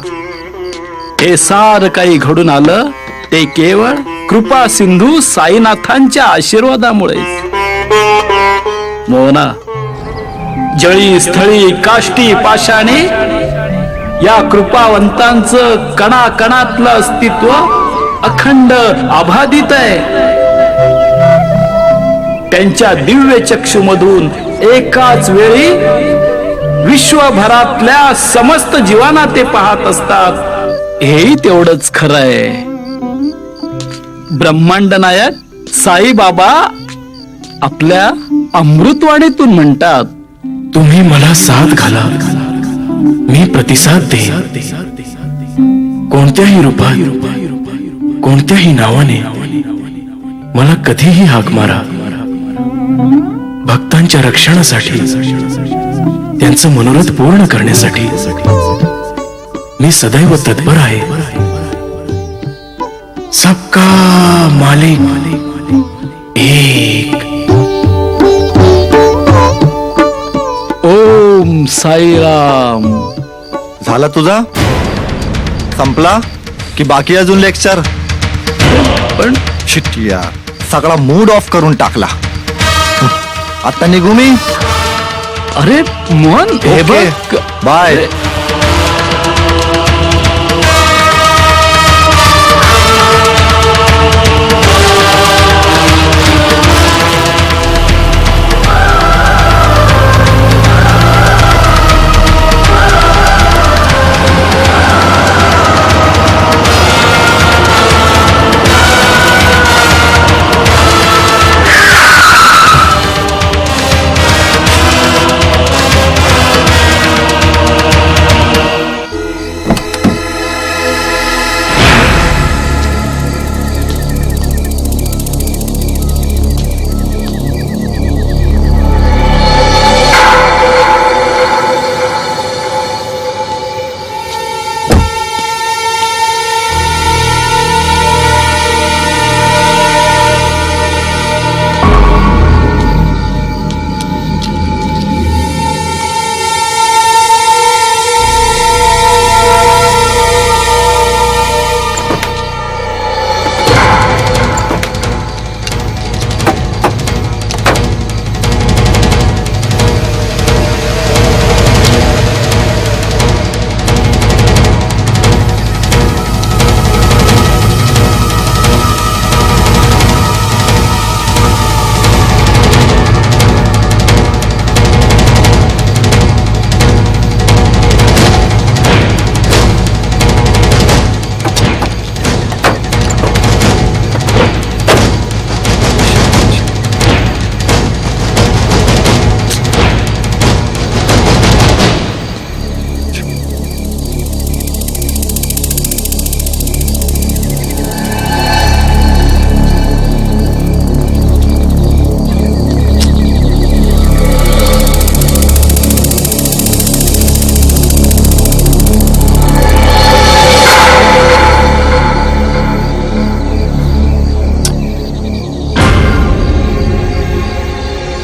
हे सार काही घडून आलं ते केवळ कृपा सिंधू साईनाथांच्या आशीर्वादामुळे. मोहना, जळी स्थळी काष्टी पाषाणी या कृपावंतांचं कणाकणातलं अस्तित्व अखंड अबाधित आहे. त्यांच्या दिव्य चक्षुमधून एकाच वेळी विश्वभरातल्या समस्त जीवांना ते पाहत असतात. हेही तेवढंच खरं आहे. ब्रह्मांड नायक साईबाबा आपल्या अमृतवाणीतून म्हणतात, तुम्ही मला साथ घाला, मी प्रतिसाद देईन. कोणत्याही रूपात, कोणत्याही नावाने मला कधीही हाक मारा. भक्तांच्या रक्षणासाठी, त्यांचं मनोरथ पूर्ण करण्यासाठी मी सदैव तत्पर आहे. सबका मालिक एक. ओम साईराम. झाला तुझा? संपला की बाकी अजून लेक्चर? पण शिट यार, सगळा मूड ऑफ करून टाकला. आता निघू मी? अरे मोहन, हे बघ. बाय.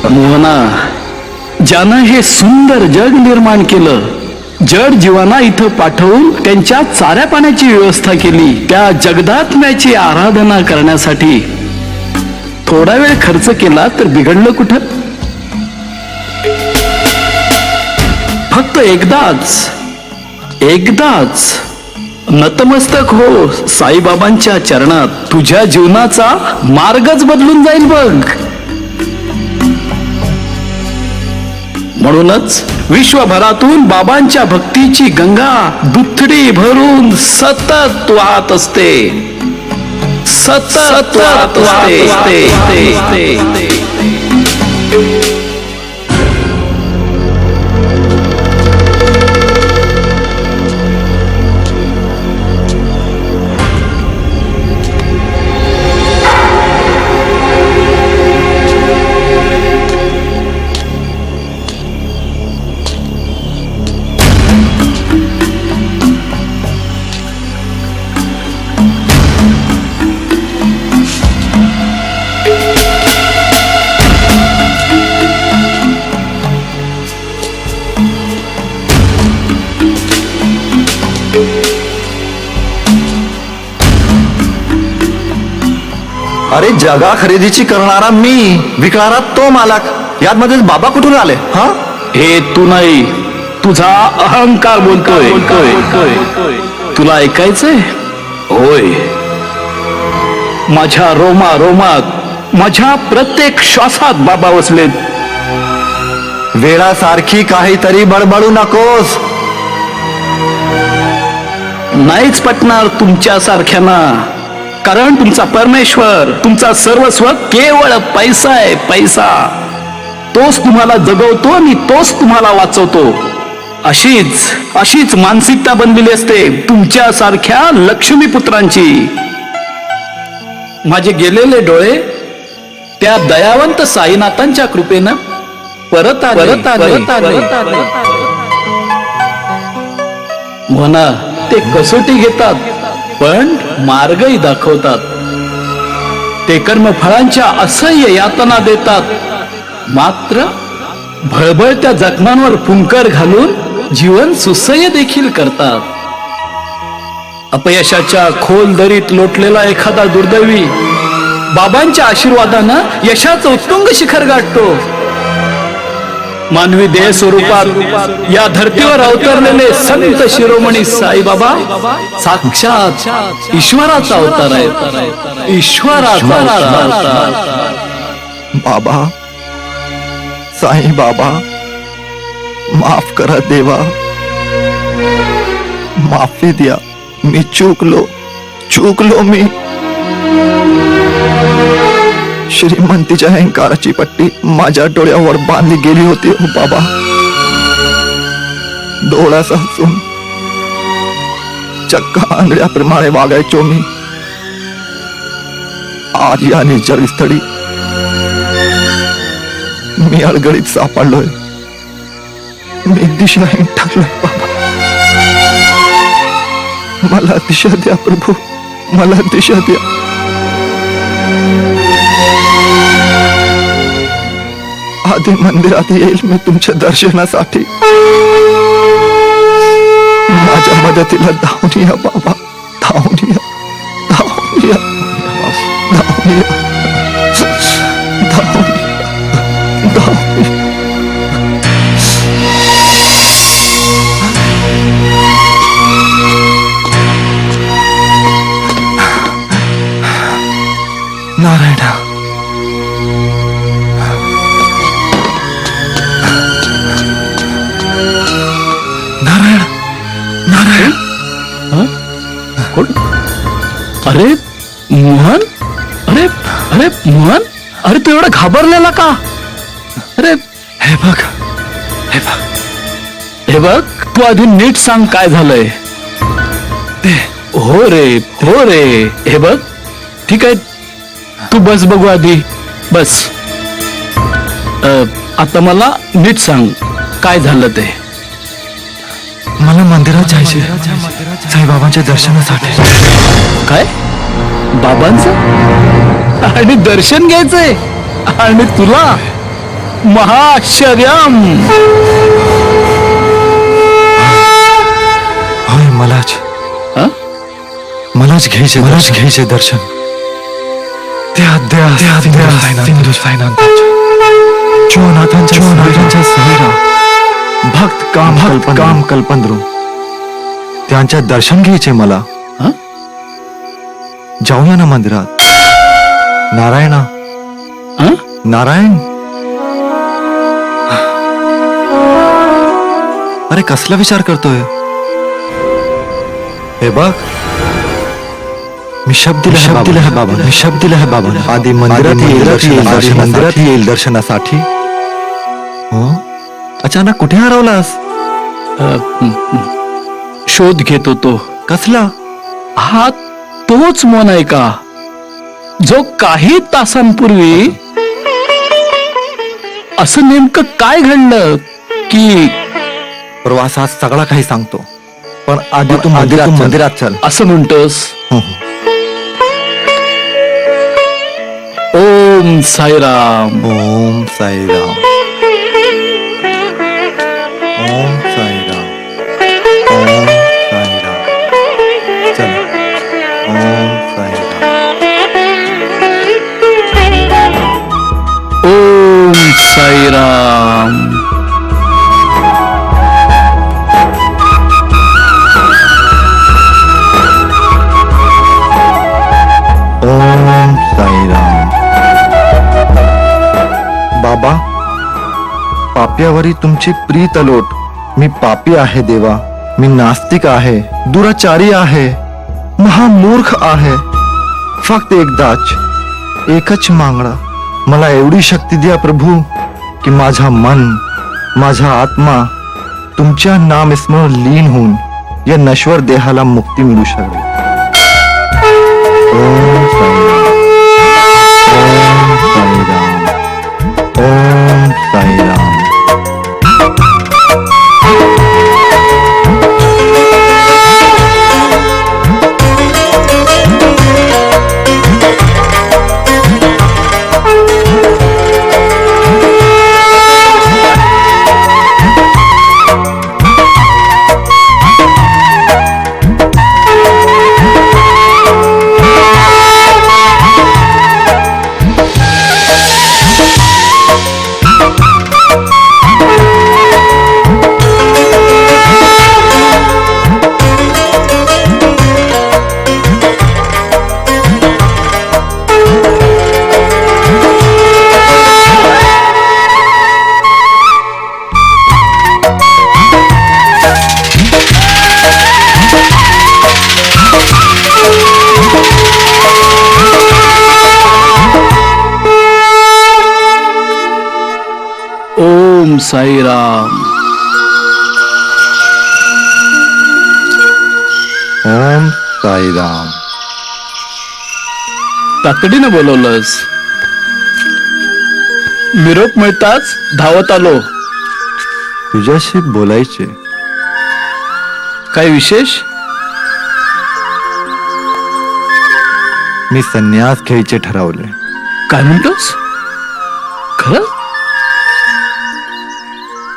मोहना, ज्यानं हे सुंदर जग निर्माण केलं, जड जीवांना इथं पाठवून त्यांच्या चाऱ्या पाण्याची व्यवस्था केली, त्या जगदात्म्याची आराधना करण्यासाठी थोडा वेळ खर्च केला तर बिघडलं कुठं? फक्त एकदाच नतमस्तक हो साईबाबांच्या चरणात. तुझ्या जीवनाचा मार्गच बदलून जाईल बघ. म्हणूनच विश्वभरातून बाबांच्या भक्तीची गंगा दुथडी भरून सतत वाहत असते, सतत वाहत असते. अरे जगा खरेदीची करणारा मी, विकणारा तो मालक, यात मध्येच बाबा कुठून आले? हा, हे तू नाही, तुझा अहंकार बोलतोय. तुला ऐकायचंय? होय. माझ्या रोमा रोमात, माझ्या प्रत्येक श्वासात बाबा वसलेत. वेळासारखी काहीतरी बडबडू नकोस. नाहीच पटणार तुमच्या सारख्यांना, कारण तुमचा परमेश्वर, तुमचा सर्वस्व केवळ पैसा आहे. पैसा तोच तुम्हाला जगवतो आणि तोच तुम्हाला वाचवतो. अशीच मानसिकता बनलेली असते तुमच्या सारख्या लक्ष्मी पुत्रांची. माझे गेलेले डोळे त्या दयावंत साईनाथांच्या कृपेनं परत आले. म्हणा, ते कसोटी घेतात पण मार्गही दाखवतात. ते कर्मफळांच्या असह्य यातना देतात, मात्र भळभळत्या जखमांवर फुंकर घालून जीवन सुसह्य देखील करतात. अपयशाच्या खोल दरीत लोटलेला एखादा दुर्दैवी बाबांच्या आशीर्वादानं यशाचं उत्तुंग शिखर गाठतो. मानवी देह स्वरूपात या धर्तीवर अवतरलेले संत शिरोमणी साईबाबा साक्षात ईश्वराचा अवतार आहे. ईश्वराचा अवतार. बाबा, साई बाबा, माफ करा देवा, माफी द्या. मी चुकलो मी. श्रीमंतीच्या अहंकाराची पट्टी माझ्या डोळ्यावर बांधली गेली होती. हो बाबा, डोळ्याचा हसून चक्क आंधळ्याप्रमाणे वागायचो मी. आज या निर्जळस्थळी मी अडगळीत सापडलोय. मी दिशाहीन टाकलोय. बाबा, मला दिशा द्या प्रभू, मला दिशा द्या. आधी मंदिरात येईल मी तुमच्या दर्शनासाठी. माझ्या मदतीला धावून या बाबा, धावून या, धावून या, धावून या, धावून या, धावून या. नारायणा, अरे मोहन, अरे अरे मोहन, अरे तू एवढा घाबरलेला का? अरे हे बघ, हे बघ, तू आधी नीट सांग काय झालंय. हो रे, हे बघ, ठीक आहे, तू बस बघू आधी, बस. आता मला नीट सांग काय झालं ते. मला मंदिरात जायचे साईबाबांच्या दर्शनासाठी. काय? बाबांचं? आणि दर्शन घ्यायचंय? आणि तुला महाआश्चर्यम. होय, मलाच घ्यायचे दर्शन. सिंधू साईनाथांच्या सैरा भक्त काम कल्पंद्रू त्यांच्या दर्शन घ्यायचे मला. जाऊया ना मंदिरात. नारायण, अरे कसला विचार करतोय? हे बघ, मी शब्द दिला है बाबा. आधी मंदिरात येईल दर्शनासाठी. हो, अचानक कुठे हरवलास? शोध घेत होतो. कसला? हा तोच मन आहे का जो काही तासांपूर्वी असं नेमकं काय घडलं की प्रवासात सगळा काही सांगतो, पण आधी तू मंदिरात चल. असं म्हणतोस? ओम साईराम. ओम साईराम. ओम साईराम. ओम साईराम. चल. ओम साईराम. साईराम. ओम साईराम. बाबा, पाप्यावरी तुमची प्रीत अलोट. मी पापी आहे देवा. मी नास्तिक आहे, दुराचारी आहे, महामूर्ख आहे. फक्त एकच मागणं, मला एवढी शक्ती द्या प्रभू की माझा मन, माझा आत्मा तुमच्या नामस्मरण लीन होऊन या नश्वर देहाला मुक्ती मिळू शकेल. ओम साईराम. ओम साईराम. ओम साईराम. ओम साईराम. तातडीनं बोलवलंस. निरोप मिळताच धावत आलो. तुझ्याशी बोलायचे. काय विशेष? मी संन्यास घ्यायचे ठरवले. काय म्हणतोस? खरं?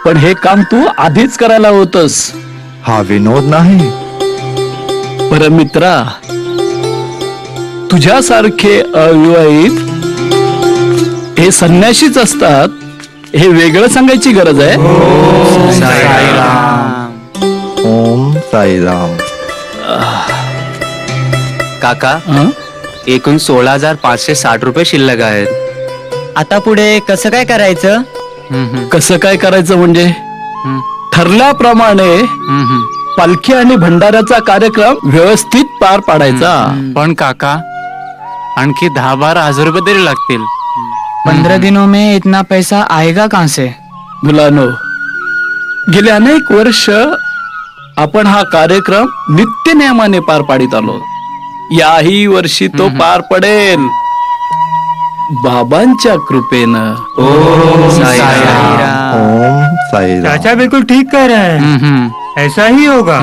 पण हे काम तू आधीच करायला होतस. हा विनोद नाही. पर मित्रा, तुझ्यासारखे अविवाहित हे संन्याशीच असतात हे वेगळं सांगायची गरज आहे. ओम साईराम. काका, एकूण 16,560 रुपये शिल्लक आहेत. आता पुढे कसं काय करायचं? कसं काय करायचं म्हणजे ठरल्याप्रमाणे पालखी आणि भंडाऱ्याचा कार्यक्रम व्यवस्थित पार पाडायचा. पण काका, आणखी 10-12 हजार रुपये तरी लागतील. 15 दिनों में इतना पैसा आएगा कहाँ से? मुलांनो, गेले अनेक वर्ष आपण हा कार्यक्रम नित्य नियमाने पार पाडित आलो. याही वर्षी तो पार पडेल बाबांच्या कृपेनं. ओम साईराम. ओम साईराम. चाचा बिल्कुल ठीक कह रहे हैं. ऐसा ही होगा.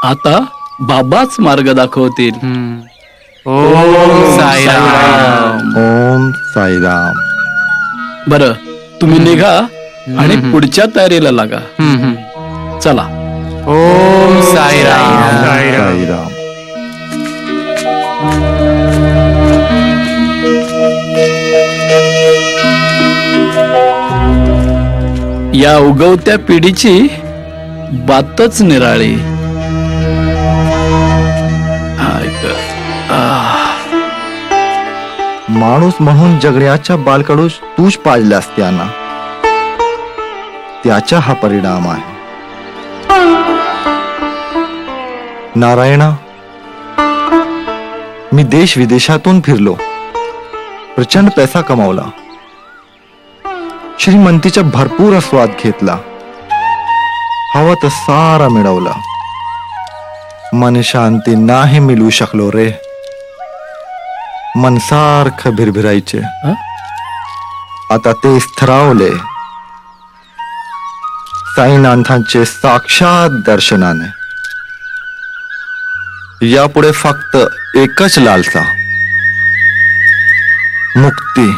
आता बाबाच मार्ग दाखवतील. ओम साईराम. ओम साईराम. बरं, तुम्ही निघा आणि पुढच्या तयारीला लागा. चला. ओम साईराम. साईराम. या उगवत्या पिढीची बातच निराळी. माणूस म्हणून जगण्याच्या बालकडूस तूच पाजल्यास त्यांना. त्याचा हा परिणाम आहे. नारायणा, मी देश विदेशातून फिरलो, प्रचंड पैसा कमावला, श्रीमंतीचा भरपूर आस्वाद घेतला, हवं तर सारा मिळवला. मन शांती नाही मिळू शकलो रे. मन सारखं भिरभिरायचे. आता ते स्थिरावले साईनाथांचे साक्षात दर्शनाने. यापुढे फक्त एकच लालसा, मुक्ती.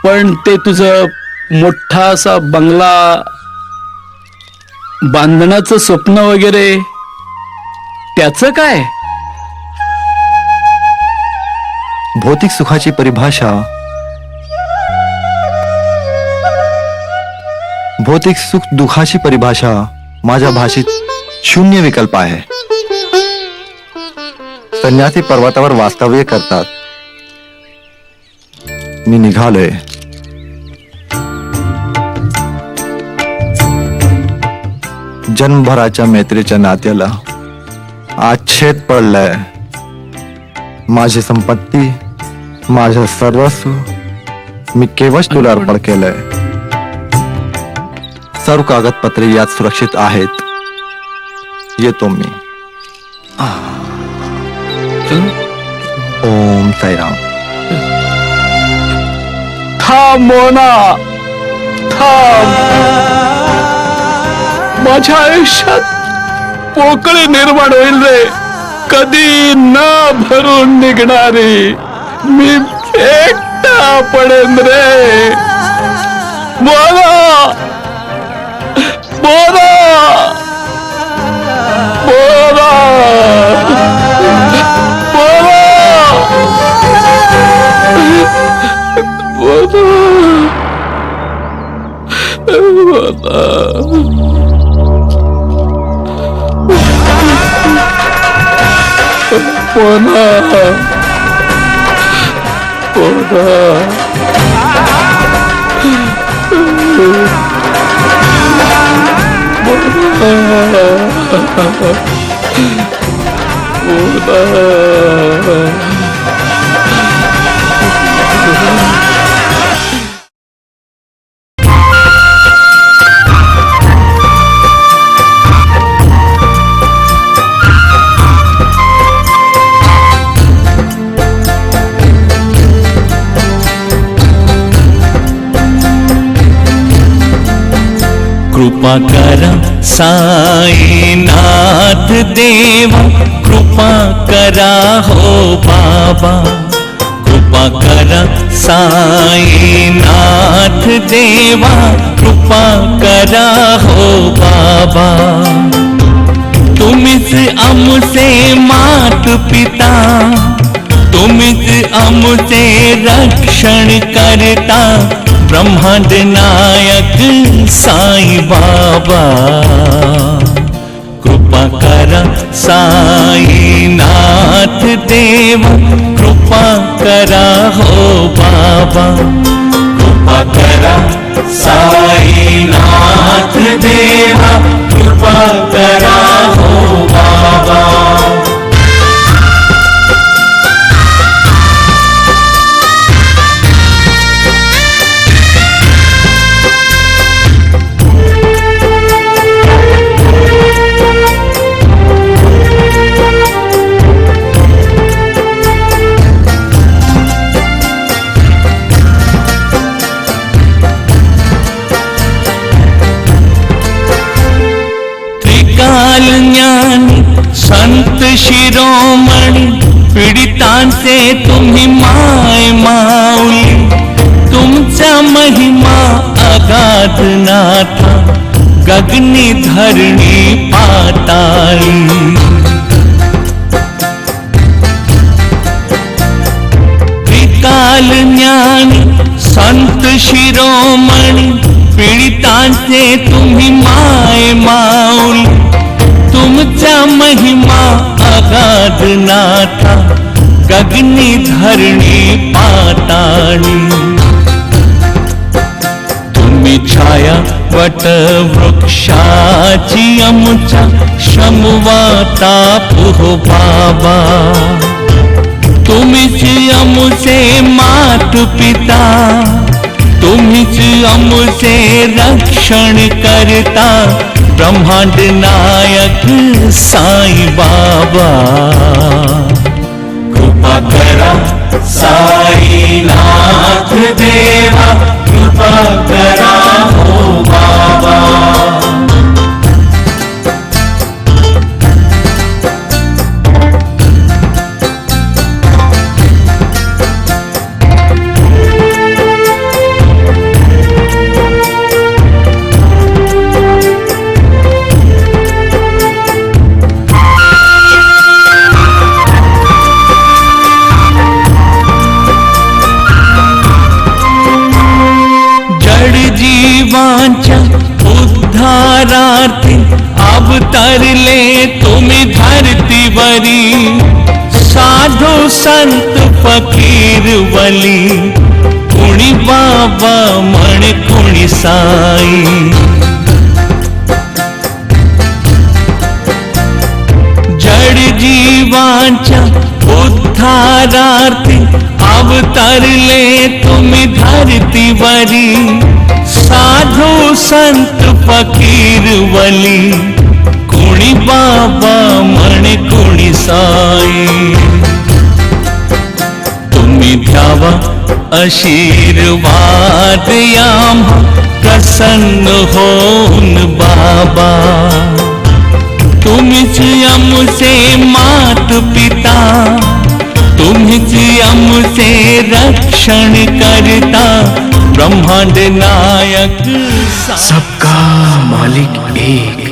पण ते तुझं मोठा असा बंगला बांधण्याचं स्वप्न वगैरे त्याचं काय? भौतिक सुखाची परिभाषा भौतिक सुख दुखाची परिभाषा माझ्या भाषेत शून्य विकल्प आहे. संन्यासी पर्वतावर वास्तव्य करतात. मी निघालोय. जन्मभराच्या मैत्रीच्या नात्याला आज छेद पडलाय. माझी संपत्ती, माझं सर्वस्व मी केवळ तुला अर्पण केलंय. सर्व कागदपत्रे यात सुरक्षित आहेत. येतो मी. ओम साईराम. थांब मोना, थांब. माझ्या आयुष्यात पोकळी निर्माण होईल रे, कधी न भरून निघणारी. मी एकटा पडेन रे. मोना, मोना, मोना, कृपा करा साईनाथ देवा, कृपा करा हो बाबा. कृपा करा साईनाथ देवा, कृपा करा हो बाबा. तुम्हीच आमचे मात पिता, तुम्हीच आमचे रक्षण करता. ब्रह्मांड नायक साई बाबा. कृपा करा साईनाथ देवा, कृपा करा हो बाबा. कृपा करा साईनाथ देवा, कृपा करा हो बाबा. ज्ञानी संत शिरोमणी, पीडितांचे तुम्ही माय माऊली. तुमचा महिमा अगाध नाथा, गगनी धरणी पाताळी. त्रिकाल ज्ञानी संत शिरोमणी, पीडितांचे तुम्ही माय माऊली. तुमचा महिमा अगाध नाथा, गगनी धरणी पाताळी. तुम्ही छाया वट वृक्षाची आमच्या श्रमवाता हो बाबा. तुम्हीच आमचे मात पिता, तुम्हीच आमचे रक्षण करता. ब्रह्मांड नायक साई बाबा. कृपा करा साईनाथ देवा, कृपा करा हो बाबा. अवतरले तुम्ही धरतीवरी साधू संत फकीर वली कुणी बाबा म्हण कुणी साई जड जीवांच्या उद्धारार्थी अवतरले तुम्ही धरतीवरी साधू संत फकीर वली कुणी बाबा म्हणे कुणी साई तुम्ही द्यावा आशीर्वाद आम्हा प्रसन्न होऊन बाबा तुम्हीच आमचे मात पिता तुम्हीच आमचे रक्षण करता ब्रह्मांड नायक सबका मालिक एक